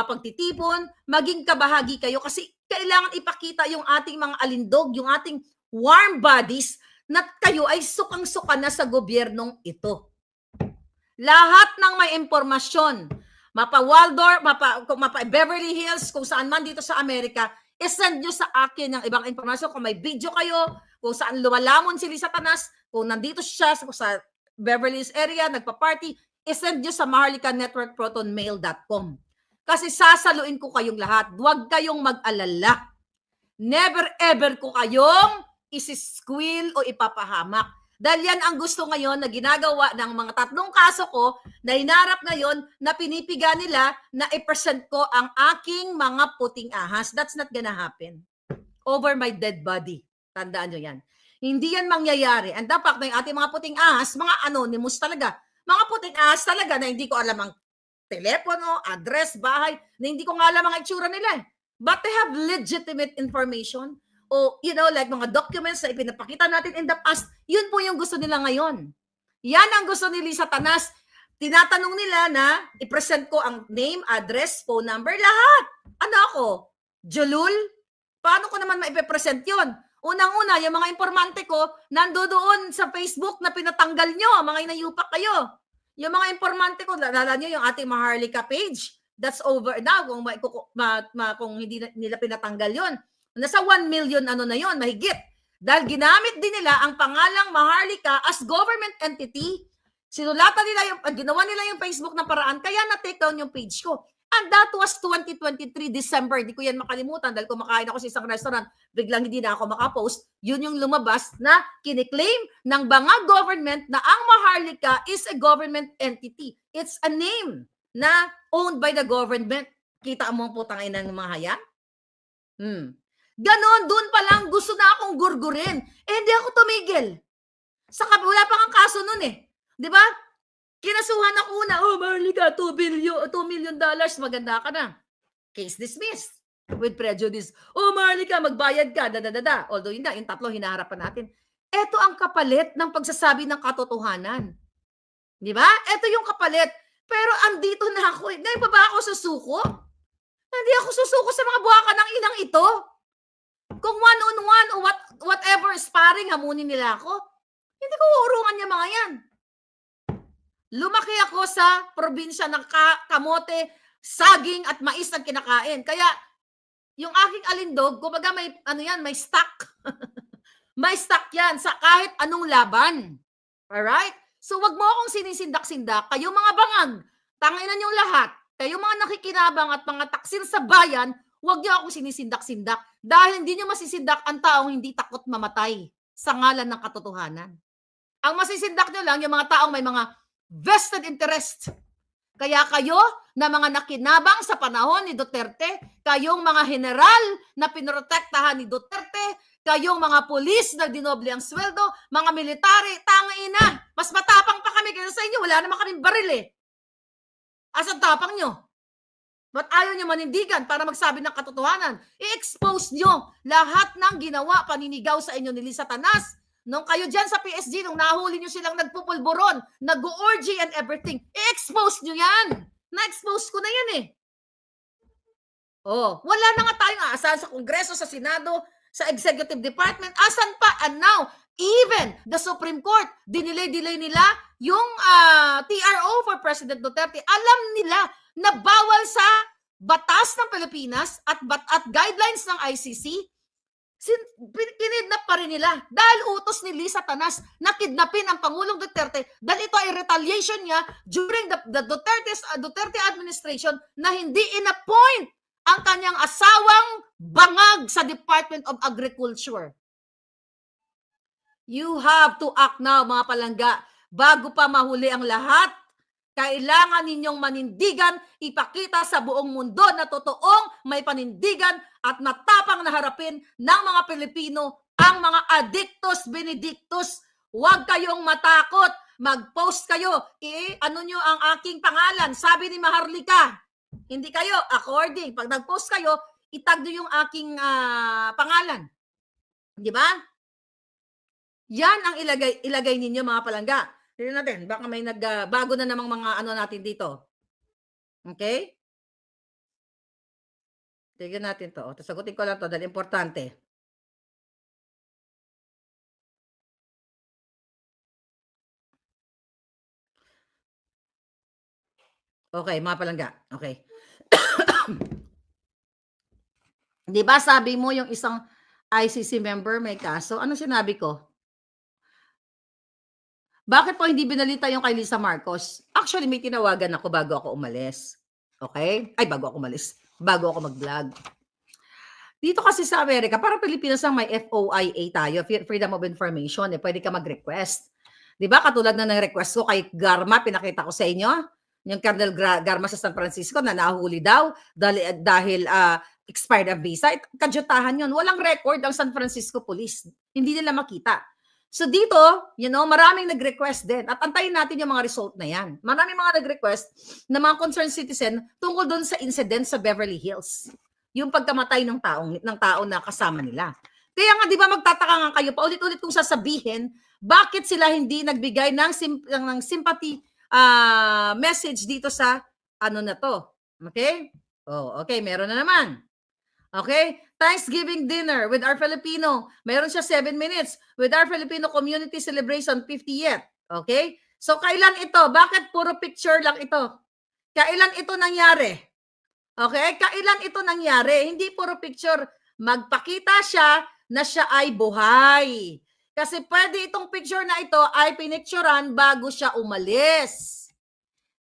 S2: pagtitipon, maging kabahagi kayo kasi kailangan ipakita yung ating mga alindog, yung ating warm bodies na kayo ay sukang-suka na sa gobyernong ito. Lahat ng may impormasyon, mapa Waldorf, mapa Beverly Hills, kung saan man dito sa Amerika, isend nyo sa akin ng ibang informasyon. Kung may video kayo, kung saan lumalamon si Satanas, kung nandito siya sa Beverly Hills area, nagpa-party, isend nyo sa maharlikanetworkprotonmail.com. Kasi sasaluin ko kayong lahat. Huwag kayong mag-alala. Never ever ko kayong isiskwil o ipapahamak. Dahil yan ang gusto ngayon na ginagawa ng mga 3 kaso ko na hinarap ngayon na pinipiga nila na i-present ko ang aking mga puting ahas. That's not gonna happen. Over my dead body. Tandaan nyo yan. Hindi yan mangyayari. And dapat na yung ating mga puting ahas, mga anonymous talaga. Mga puting ahas talaga na hindi ko alam ang telepono, address, bahay, na hindi ko nga alam ang itsura nila. But they have legitimate information. O, like mga documents na ipinapakita natin in the past, yun po yung gusto nila ngayon. Yan ang gusto ni Satanas. Tinatanong nila na i-present ko ang name, address, phone number, lahat. Ano ako? Julul? Paano ko naman maipe-present yun? Unang-una, yung mga informante ko, nandoon sa Facebook na pinatanggal nyo, mga inayupak kayo. Yung mga informante ko, lala nyo yung ating Maharlika page, that's over now kung hindi nila pinatanggal yun. Nasa 1 million na yun, mahigit. Dahil ginamit din nila ang pangalang Maharlika as government entity. Sinulatan nila ginawa nila yung Facebook na paraan, kaya na-take down yung page ko. And that was 2023 December. Di ko yan makalimutan dahil kumakain ako sa isang restaurant, biglang hindi na ako makapost. Yun yung lumabas na kiniklaim ng mga government na ang Maharlika is a government entity. It's a name na owned by the government. Kita mo ang putang ina ng mga hayan? Ganon, doon pa lang gusto na akong gurgurin. Hindi ako tumigil. Wala pa kang kaso nun eh. Di ba? Kinasuhan ako na, Maharlika, $2 million, maganda ka na. Case dismissed. With prejudice. Maharlika, magbayad ka, Although yung 3 hinaharapan natin. Ito ang kapalit ng pagsasabi ng katotohanan. Di ba? Ito yung kapalit. Pero andito na ako. Ngayon pa ba ako susuko? Hindi ako susuko sa mga buwaka ng inang ito. Kung one-on-one o whatever sparring, hamunin nila ako, hindi ko uurungan yung mga yan. Lumaki ako sa probinsya ng kamote, saging at mais ang kinakain. Kaya yung aking alindog, kumbaga may, ano yan, may stock. May stock yan sa kahit anong laban. Alright? So, wag mo akong sinisindak-sindak. Kayo mga bangag, tanginan yung lahat. Kayo mga nakikinabang at mga taksil sa bayan, wag niyo akong sinisindak-sindak dahil hindi niyo masisindak ang taong hindi takot mamatay sa ngalan ng katotohanan. Ang masisindak niyo lang yung mga taong may mga vested interest. Kaya kayo na mga nakinabang sa panahon ni Duterte, kayong mga general na pinrotektahan ni Duterte, kayong mga pulis na dinoble ang sweldo, mga military, tangina, mas matapang pa kami kaysa sa inyo, wala naman kaming baril eh. Asan tapang nyo? Ba't ayaw nyo manindigan para magsabi ng katotohanan? I-expose nyo lahat ng ginawa paninigaw sa inyo ni Lisa Tanas. Nung kayo dyan sa PSG, nung nahuli nyo silang nagpupulburon, nag-orgy and everything, i-expose nyo yan. Na-expose ko na yan eh. Oh, wala na nga tayong aasahan sa Kongreso, sa Senado, sa Executive Department. Asan pa? And now, even the Supreme Court, dinilay nila yung TRO for President Duterte. Alam nila na bawal sa batas ng Pilipinas at guidelines ng ICC, kinidnap pa rin nila dahil utos ni Lisa Tanas na kidnapin ang Pangulong Duterte dahil ito ay retaliation niya during the Duterte administration na hindi in-appoint ang kanyang asawang bangag sa Department of Agriculture. You have to act now, mga palangga. Bago pa mahuli ang lahat, kailangan ninyong manindigan, ipakita sa buong mundo na totoong may panindigan at matapang na harapin ng mga Pilipino ang mga addictus benedictus. Huwag kayong matakot. Mag-post kayo. Ano nyo ang aking pangalan? Sabi ni Maharlika. Hindi kayo, according. Pag nag-post kayo, itag nyo yung aking pangalan. Di ba? Yan ang ilagay ninyo, mga palangga. Tignan natin, baka may bago na namang mga ano natin dito. Okay? Tignan natin to. Sagutin ko lang to dahil importante. Okay, mga palangga. Okay. Di ba sabi mo yung isang ICC member may kaso? Ano sinabi ko? Bakit po hindi binalita yung kay Lisa Marcos? Actually, may tinawagan ako bago ako umalis. Okay? Ay, bago ako umalis. Bago ako mag-vlog. Dito kasi sa Amerika, parang Pilipinas ang may FOIA tayo, Freedom of Information. Pwede ka mag-request. Di ba? Katulad na ng request ko kay Garma, pinakita ko sa inyo. Yung Colonel Garma sa San Francisco na nahuli daw dahil expired ang visa. Kadyutahan yun. Walang record ang San Francisco Police. Hindi nila makita. So dito, maraming nag-request din. At antayin natin yung mga result na yan. Maraming mga nag-request na mga concerned citizen tungkol doon sa incident sa Beverly Hills. Yung pagkamatay ng tao na kasama nila. Kaya nga, di ba magtataka nga kayo, paulit-ulit kong sasabihin, bakit sila hindi nagbigay ng sympathy message dito sa ano na to. Okay? Oh, okay, meron na naman. Okay? Thanksgiving dinner with our Filipino. Mayroon siya 7 minutes with our Filipino community celebration 50th. Okay? So, kailan ito? Bakit puro picture lang ito? Kailan ito nangyari? Okay? Kailan ito nangyari? Hindi puro picture. Magpakita siya na siya ay buhay. Kasi pwede itong picture na ito ay pinicturan bago siya umalis.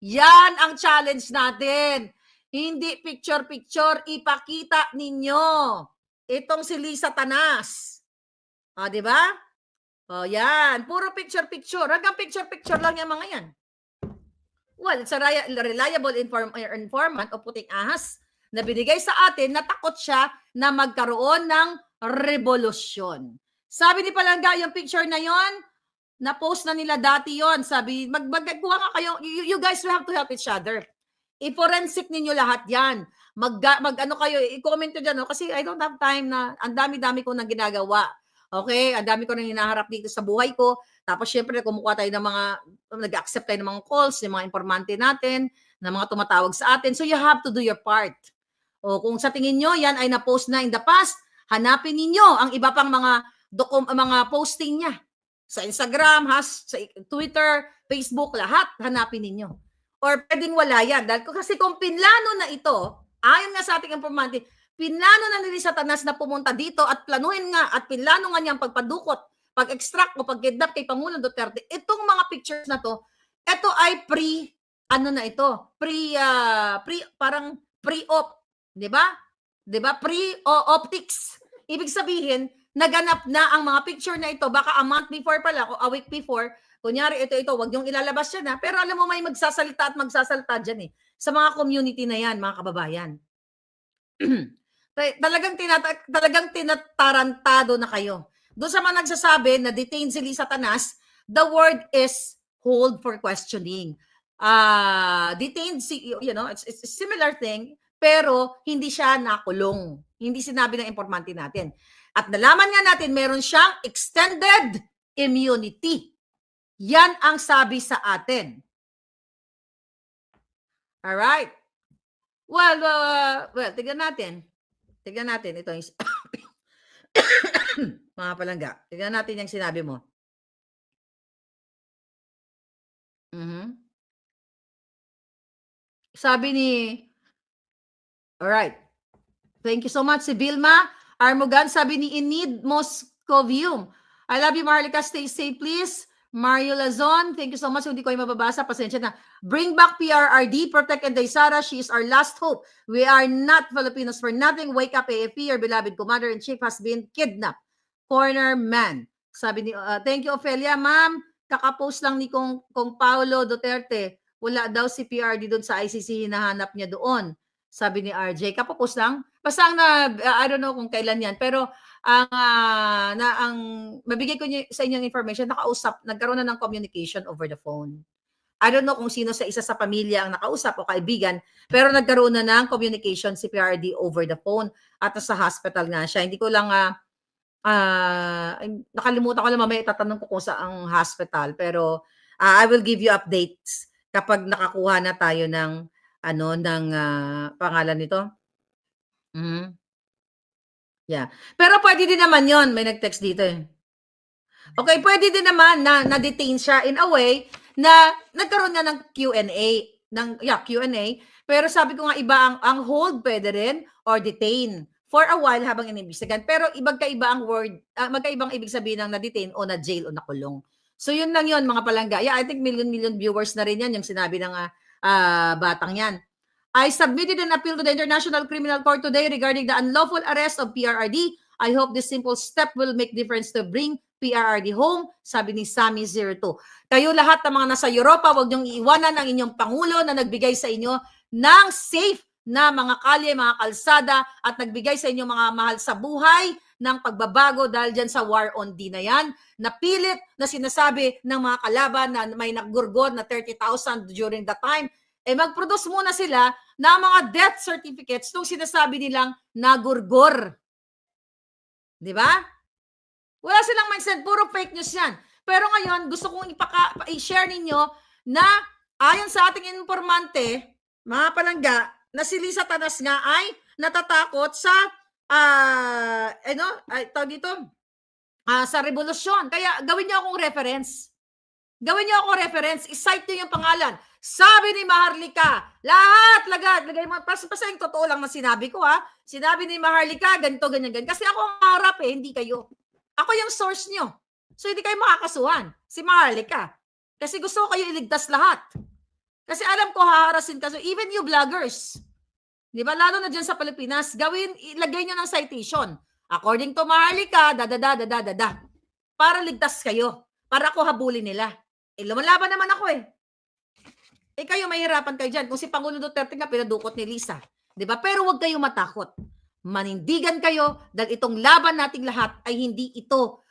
S2: Yan ang challenge natin. Hindi picture-picture, ipakita ninyo. Itong si Lisa Tanas. O, di ba? O, yan. Puro picture-picture. Hanggang picture-picture lang yung mga yan. Well, it's a reliable informant o puting ahas na binigay sa atin na takot siya na magkaroon ng revolusyon. Sabi ni Palangga, yung picture na yon, na-post na nila dati yon. Sabi, magkuha nga kayo. You guys will have to help each other. I-forensic ninyo lahat yan. Mag-ano kayo, i-comment nyo dyan. No? Kasi I don't have time na, ang dami-dami ko nang ginagawa. Okay? Ang dami ko nang hinaharap dito sa buhay ko. Tapos syempre, kumukuha tayo ng mga, nag-accept tayo ng mga calls, ng mga informante natin, ng mga tumatawag sa atin. So you have to do your part. O kung sa tingin nyo, yan ay na-post na in the past, hanapin ninyo ang iba pang mga posting niya. Sa Instagram, sa Twitter, Facebook, lahat, hanapin ninyo. Or pwedeng wala yan. Dahil kasi kung pinlano na ito, ayon nga sa ating informante, Pinlano na ni Satanas na pumunta dito at planuhin nga at pinlano nga niyang pagpadukot, pag-extract o pag-kidnap kay Pangulong Duterte. Itong mga pictures na to, ito ay parang pre-op, 'di ba? 'Di ba? Pre-optics. Ibig sabihin, naganap na ang mga picture na ito, baka a month before pala o a week before. Kunyari, ito, wag niyong ilalabas yan ha. Pero alam mo, may magsasalita dyan eh. Sa mga community na yan, mga kababayan. talagang tinatarantado na kayo. Doon sa mga nagsasabi na detained si Satanas, the word is hold for questioning. Detained, it's a similar thing, pero hindi siya nakulong. Hindi sinabi ng informante natin. At nalaman nga natin, meron siyang extended immunity. Yan ang sabi sa atin. Alright. Well, tignan natin. Tignan natin. Ito yung mga palangga. Tignan natin yung sinabi mo. Sabi ni... Alright. Thank you so much si Vilma Armogan. Sabi ni Enid Moscovium. I love you, Maharlika. Stay safe, please. Mario Lazon, thank you so much. Hindi ko yung mababasa. Pasensya na. Bring back PRRD. Protect Inday Sara. She is our last hope. We are not Filipinos for nothing. Wake up, AFP. Your beloved commander-in-chief has been kidnapped. Corner man. Sabi ni, thank you, Ophelia. Ma'am, kakapost lang ni Kong Paulo Duterte. Wala daw si PRD doon sa ICC. Hinahanap niya doon. Sabi ni RJ. Kapapost lang. Basta I don't know kung kailan yan. Pero, ang mabigay ko sa inyong information, nagkaroon na ng communication over the phone. I don't know kung sino sa isa sa pamilya ang nakausap o kaibigan, pero nagkaroon na ng communication si PRD over the phone at sa hospital nga siya. Hindi ko lang, nakalimutan ko lang, mamaya itatanong ko kung sa ang hospital, pero I will give you updates kapag nakakuha na tayo ng, pangalan nito. Yeah. Pero pwede din naman yon, may nag-text dito eh. Okay, pwede din naman na na-detain siya in a way na nagkaroon nga ng Q&A, pero sabi ko nga iba ang hold pwede rin or detain for a while habang inimbestigahan. Pero magkaibang ibig sabihin ng na-detain o na-jail o nakulong. So yun lang yun mga palangga. Yeah, I think million viewers na rin yan yung sinabi ng batang yan. I submitted an appeal to the International Criminal Court today regarding the unlawful arrest of PRRD. I hope this simple step will make difference to bring PRRD home, sabi ni Sammy02. Kayo lahat ng mga nasa Europa, huwag niyong iiwanan ang inyong Pangulo na nagbigay sa inyo ng safe na mga kalye, mga kalsada, at nagbigay sa inyo mga mahal sa buhay ng pagbabago dahil dyan sa war on D na yan. Napilit na sinasabi ng mga kalaban na may naggurgod na 30,000 during the time. Mag-produce muna sila ng mga death certificates nung sinasabi nilang nagurgor. Di ba? Wala silang mindset, puro fake news yan. Pero ngayon, gusto kong i-share ninyo na ayon sa ating informante, mga palangga, na si Satanas nga ay natatakot sa sa revolusyon. Kaya gawin niyo akong reference. Gawin niyo akong reference, i-cite niyo yung pangalan. Sabi ni Maharlika, lagay mo, basta yung totoo lang na sinabi ko ha. Sinabi ni Maharlika, ganito, ganyan. Kasi ako ang harap hindi kayo. Ako yung source nyo. So hindi kayo makakasuhan. Si Maharlika. Kasi gusto ko kayo iligtas lahat. Kasi alam ko haharasin ka. So even you vloggers, di ba, lalo na dyan sa Pilipinas, ilagay nyo ng citation. According to Maharlika, para ligtas kayo. Para ako habulin nila. Lumalaban naman ako eh. Kayo, mahirapan kayo dyan. Kung si Pangulo Duterte nga, pinadukot ni Lisa. Diba? Pero huwag kayo matakot. Manindigan kayo dahil itong laban nating lahat ay hindi ito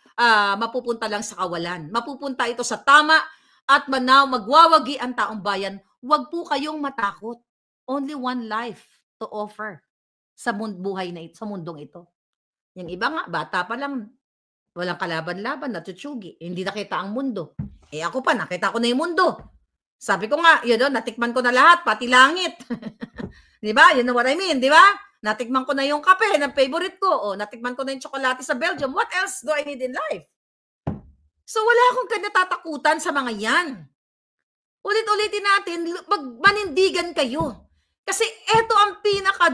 S2: mapupunta lang sa kawalan. Mapupunta ito sa tama at magwawagi ang taong bayan. Huwag po kayong matakot. Only one life to offer sa buhay na ito, sa mundong ito. Yung iba nga, bata pa lang, walang kalaban-laban, natutsugi. Hindi nakita ang mundo. Ako pa, nakita ko na yung mundo. Sabi ko nga, natikman ko na lahat, pati langit. Di ba? You know what I mean, di ba? Natikman ko na yung kape na favorite ko. O, natikman ko na yung tsokolate sa Belgium. What else do I need in life? So, wala akong natatakutan sa mga yan. Ulit-ulitin natin, manindigan kayo. Kasi eto ang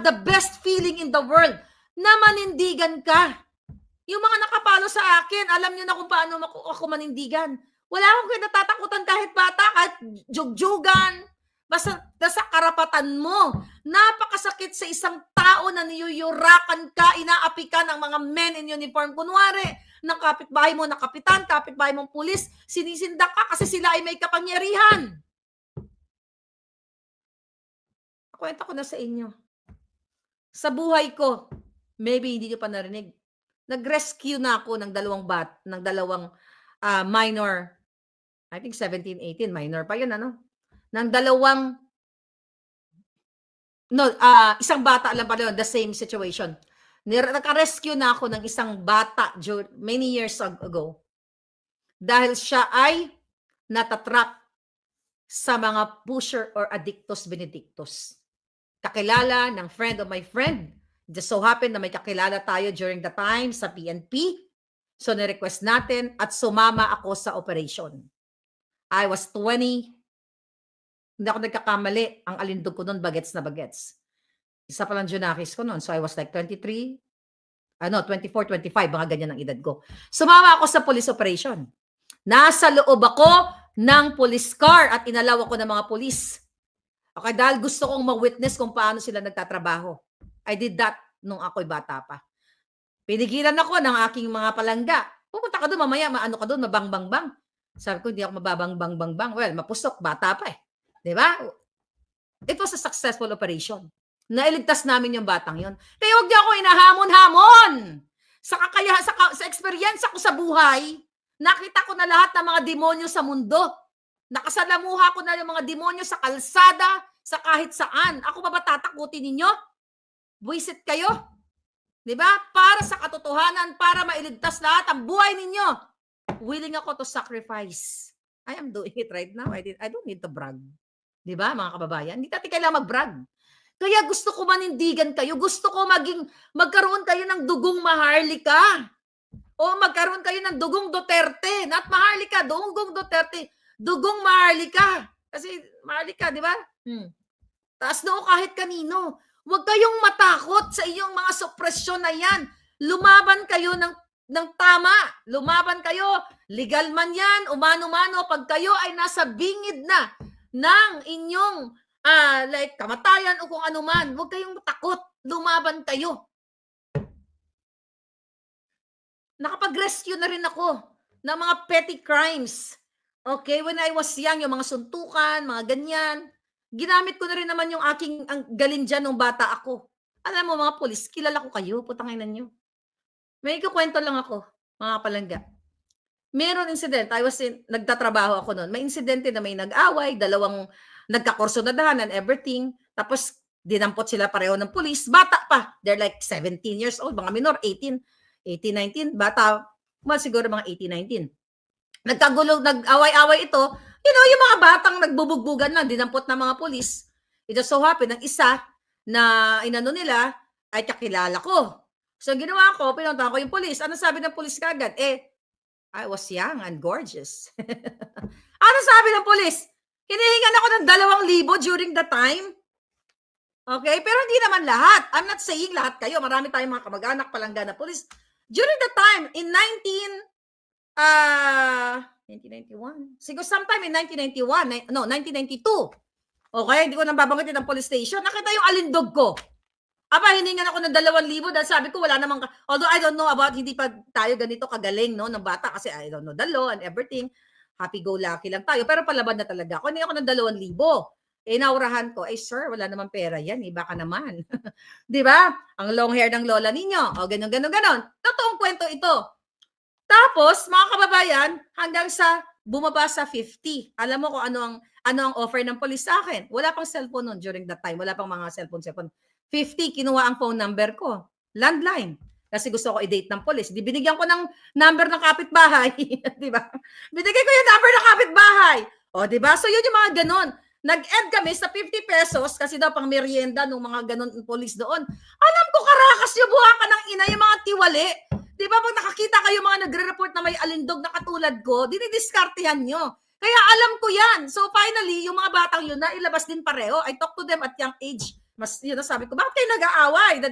S2: the best feeling in the world, na manindigan ka. Yung mga nakapalo sa akin, alam nyo na kung paano ako manindigan. Wala akong kinatatakutan kahit bata, kahit jugjugan. Basta nasa karapatan mo. Napakasakit sa isang tao na niyuyurakan ka, inaapi ka ng mga men in uniform. Kunwari, ng kapitbahay mo na kapitan, kapitbahay mong pulis, sinisindak ka kasi sila ay may kapangyarihan. Kwenta ko na sa inyo. Sa buhay ko, maybe hindi nyo pa narinig, nag-rescue na ako ng dalawang minor, I think 17, 18, minor pa yun, ano? Ng isang bata lang pala yun, the same situation. Naka-rescue na ako ng isang bata many years ago dahil siya ay natatrap sa mga pusher or addictus benedictus. Kakilala ng friend of my friend. Just so happened na may kakilala tayo during the time sa PNP. So, nirequest natin at sumama ako sa operation. I was 20. Hindi ako nagkakamali. Ang alindog ko noon, bagets na bagets. Isa pa lang junakis ko noon. So, I was like 23. 24, 25. Mga ganyan ang edad ko. Sumama ako sa police operation. Nasa loob ako ng police car at inalaw ako ng mga police. Okay, dahil gusto kong ma-witness kung paano sila nagtatrabaho. I did that nung ako'y bata pa. Pinigilan ako ng aking mga palangga. Pupunta ka doon, mamaya, maano ka doon, mabang-bang-bang. Sabi ko, hindi ako mababang-bang-bang-bang. Well, mapusok, bata pa eh. Diba? It was a successful operation. Nailigtas namin yung batang yon. Kaya huwag niyo ako inahamon-hamon. Sa experience ko sa buhay, nakita ko na lahat ng mga demonyo sa mundo. Nakasalamuha ko na yung mga demonyo sa kalsada, sa kahit saan. Ako ba tatakutin ninyo? Buisit kayo. Diba? Para sa katotohanan, para mailigtas lahat ang buhay ninyo. Willing ako to sacrifice. I am doing it right now. I don't need to brag. Diba, mga kababayan? Hindi natin kailangan mag-brag. Kaya gusto ko manindigan kayo. Gusto ko magkaroon kayo ng dugong Maharlika. O magkaroon kayo ng dugong Duterte. Not Maharlika, dugong Duterte. Dugong Maharlika. Kasi Maharlika, di ba? Taas noo kahit kanino. Huwag kayong matakot sa iyong mga supresyon na yan. Lumaban kayo ng tama. Lumaban kayo. Legal man yan, umano-mano. Pag kayo ay nasa bingid na ng inyong like kamatayan o kung ano man, huwag kayong takot. Lumaban kayo. Nakapag-rescue na rin ako ng mga petty crimes. Okay, when I was young, yung mga suntukan, mga ganyan, ginamit ko na rin naman yung aking galing dyan nung bata ako. Alam mo mga polis, kilala ko kayo, putanginan nyo. May ikukwento lang ako, mga palangga. Meron incident, nagtatrabaho ako noon. May insidente na may nag-away, dalawang nagkakursunadahan and everything. Tapos, dinampot sila pareho ng polis. Bata pa, they're like 17 years old, mga minor, 18, 19, bata, siguro mga 18, 19. Nagkagulo, nag-away-away ito, yung mga batang nagbubugbugan lang, dinampot ng mga polis. Ito so happen, ang isa na inano nila ay kakilala ko. So ginawa ko, pinuntahan ko yung polis. Ano sabi ng polis kagad? I was young and gorgeous. Ano sabi ng polis? Hinihingan ako ng 2,000 during the time. Okay? Pero hindi naman lahat. I'm not saying lahat kayo. Marami tayong mga kamag-anak, palangga na polis. During the time, in 1991. Siguro sometime in 1991. No, 1992. Okay, hindi ko nang babanggitin ng police station. Nakita yung alindog ko. Aba, hiningan ako ng 2,000 dahil sabi ko wala namang, although I don't know about, hindi pa tayo ganito kagaling, no, ng bata kasi I don't know the law and everything. Happy-go-lucky lang tayo. Pero palaban na talaga ako. Hindi ako ng 2,000. Naurahan ko, sir, wala namang pera yan. Baka naman. Di ba? Ang long hair ng lola ninyo. O, ganon. Totoong kwento ito. Tapos, mga kababayan, hanggang sa bumaba sa 50. Alam mo kung ano ang offer ng police sa akin. Wala pang cellphone noon during that time. Wala pang mga cellphone. 50, kinuha ang phone number ko. Landline. Kasi gusto ko i-date ng police. Di binigyan ko ng number ng kapitbahay. Di ba? Binigay ko yung number ng kapitbahay. O, di ba? So, yun yung mga ganon. Nag-end kami sa 50 pesos kasi daw pang merienda ng mga ganon police doon. Alam ko, karakas yung buha ka ng ina, yung mga tiwali. Di ba? Pag nakakita kayo mga nagre-report na may alindog na katulad ko, dinidiskartehan nyo. Kaya alam ko yan. So finally, yung mga batang yun na ilabas din pareho. I talk to them at young age. Mas, sabi ko, bakit kayo nag-aaway?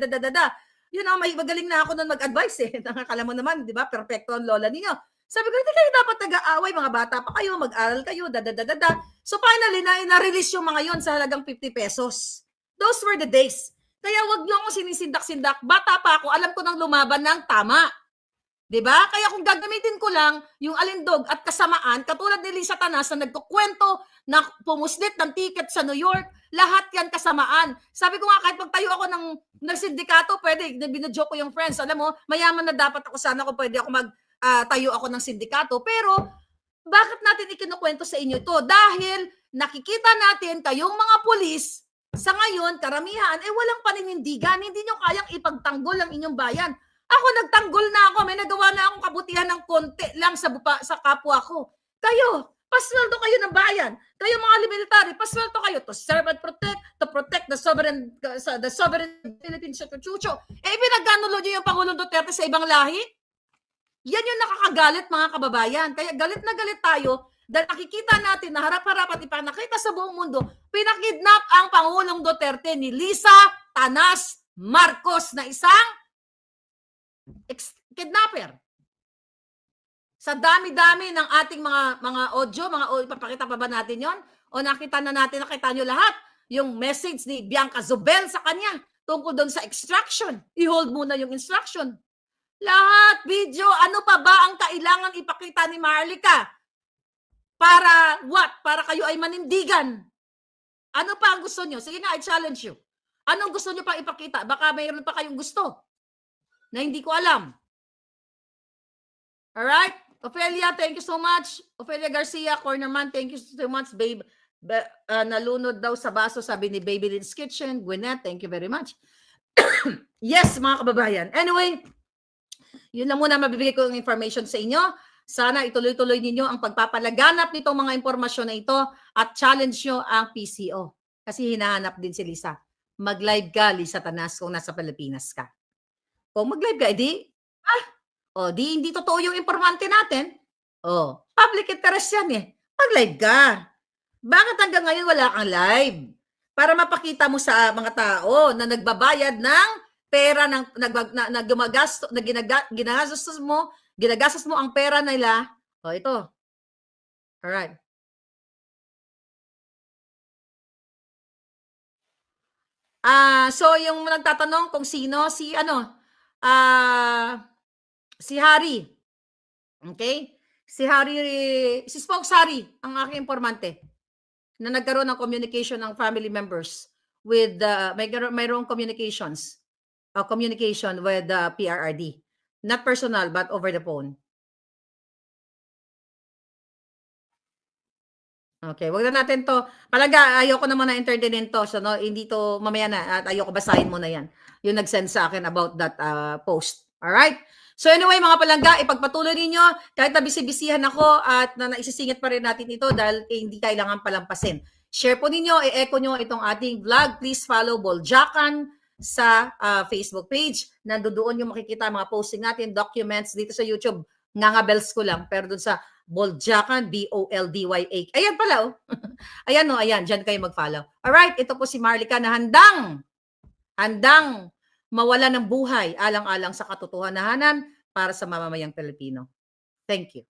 S2: May magaling na ako nun mag-advise eh. Nakakala mo naman, di ba? Perfecto ang lola ninyo. Sabi ko, hindi kayo dapat nag-aaway. Mga bata pa kayo, mag-aral kayo, So finally, na-release yung mga yun sa halagang 50 pesos. Those were the days. Kaya wag niyo ako sinisindak-sindak. Bata pa ako, alam ko nang lumaban ng tama. Diba? Kaya kung gagamitin ko lang yung alindog at kasamaan, katulad ni Lisa Tanas na nagkukwento na pumuslit ng ticket sa New York, lahat yan kasamaan. Sabi ko nga, kahit magtayo ako ng sindikato, pwede, binajoke ko yung friends. Alam mo, mayaman na dapat ako, sana ko pwede ako tayo ako ng sindikato. Pero, bakit natin ikinukwento sa inyo ito? Dahil nakikita natin kayong mga pulis, sa ngayon, karamihan, walang paninindigan. Hindi nyo kayang ipagtanggol ang inyong bayan. Ako, nagtanggol na ako. May nagawa na akong kabutihan ng konti lang sa kapwa ko. Kayo, pasweldo kayo ng bayan. Kayo mga military, pasweldo kayo to serve and protect, to protect the sovereign Philippine Chucho. Pinagkanulo nyo yung Pangulong Duterte sa ibang lahi? Yan yung nakakagalit, mga kababayan. Kaya galit na galit tayo dahil nakikita natin na harap-harap at ipinakita sa buong mundo, pinakidnap ang Pangulong Duterte ni Lisa Tanas Marcos na isang kidnapper. Sa dami-dami ng ating mga audio, ipapakita pa ba natin yon? O nakita nyo lahat yung message ni Bianca Zobel sa kanya tungkol doon sa extraction. I-hold muna yung instruction. Lahat, video, ano pa ba ang kailangan ipakita ni Marlica? Para what? Para kayo ay manindigan. Ano pa ang gusto nyo? Sige nga, I challenge you. Anong gusto nyo pa ipakita? Baka mayroon pa kayong gusto na hindi ko alam. Alright? Ophelia, thank you so much. Ophelia Garcia, Cornerman, thank you so much, babe. Nalunod daw sa baso, sabi ni Baby Lynn's Kitchen. Gwyneth, thank you very much. Yes, mga kababayan. Anyway, yun lang muna mabibigay ko yung information sa inyo. Sana ituloy-tuloy ninyo ang pagpapalaganap nitong mga impormasyon na ito at challenge nyo ang PCO. Kasi hinahanap din si Lisa. Mag-live ka, Lisa Tanas, kung nasa Pilipinas ka. Kung mag-live ka, di hindi totoo yung informante natin. Public interest yan eh. Mag-live ka. Bakit hanggang ngayon wala kang live? Para mapakita mo sa mga tao na nagbabayad ng pera na ginagastos mo ang pera nila. Ito. Alright. So yung nagtatanong kung sino, si Harry. Okay? Si Spokes Harry, ang aking informante, na nagkaroon ng communication ng family members with mayroong communication with the PRRD. Not personal, but over the phone. Okay, wag na natin to. Palaga, ayoko naman na entertainin to. So, hindi to mamaya na. At ayoko basahin mo na yan. Yung nag-send sa akin about that post. Alright? So anyway, mga palangga, ipagpatuloy ninyo. Kahit na bisibisihan ako at naisisingit pa rin natin ito dahil hindi kailangan palampasin. Share po ninyo, i-echo nyo itong ating vlog. Please follow Boljakan sa Facebook page. Nandoon yung makikita mga posting natin, documents dito sa YouTube. Ngangabels ko lang. Pero dun sa Boljakan, B-O-L-D-Y-A. Ayan pala, Ayan, ayan. Diyan kayo mag-follow. Alright, ito po si Marlica na handang mawala ng buhay alang-alang sa katotohanan para sa mamamayang Pilipino. Thank you.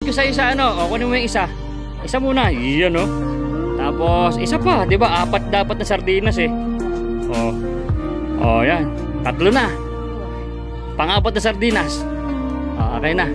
S3: ko sa isa, ano. O, kunin mo yung isa. Isa muna. Yan, oh. Tapos, isa pa. Diba? 4 dapat na sardinas, eh. O. O, yan. 3 na. Pang-4 na sardinas. O, okay na.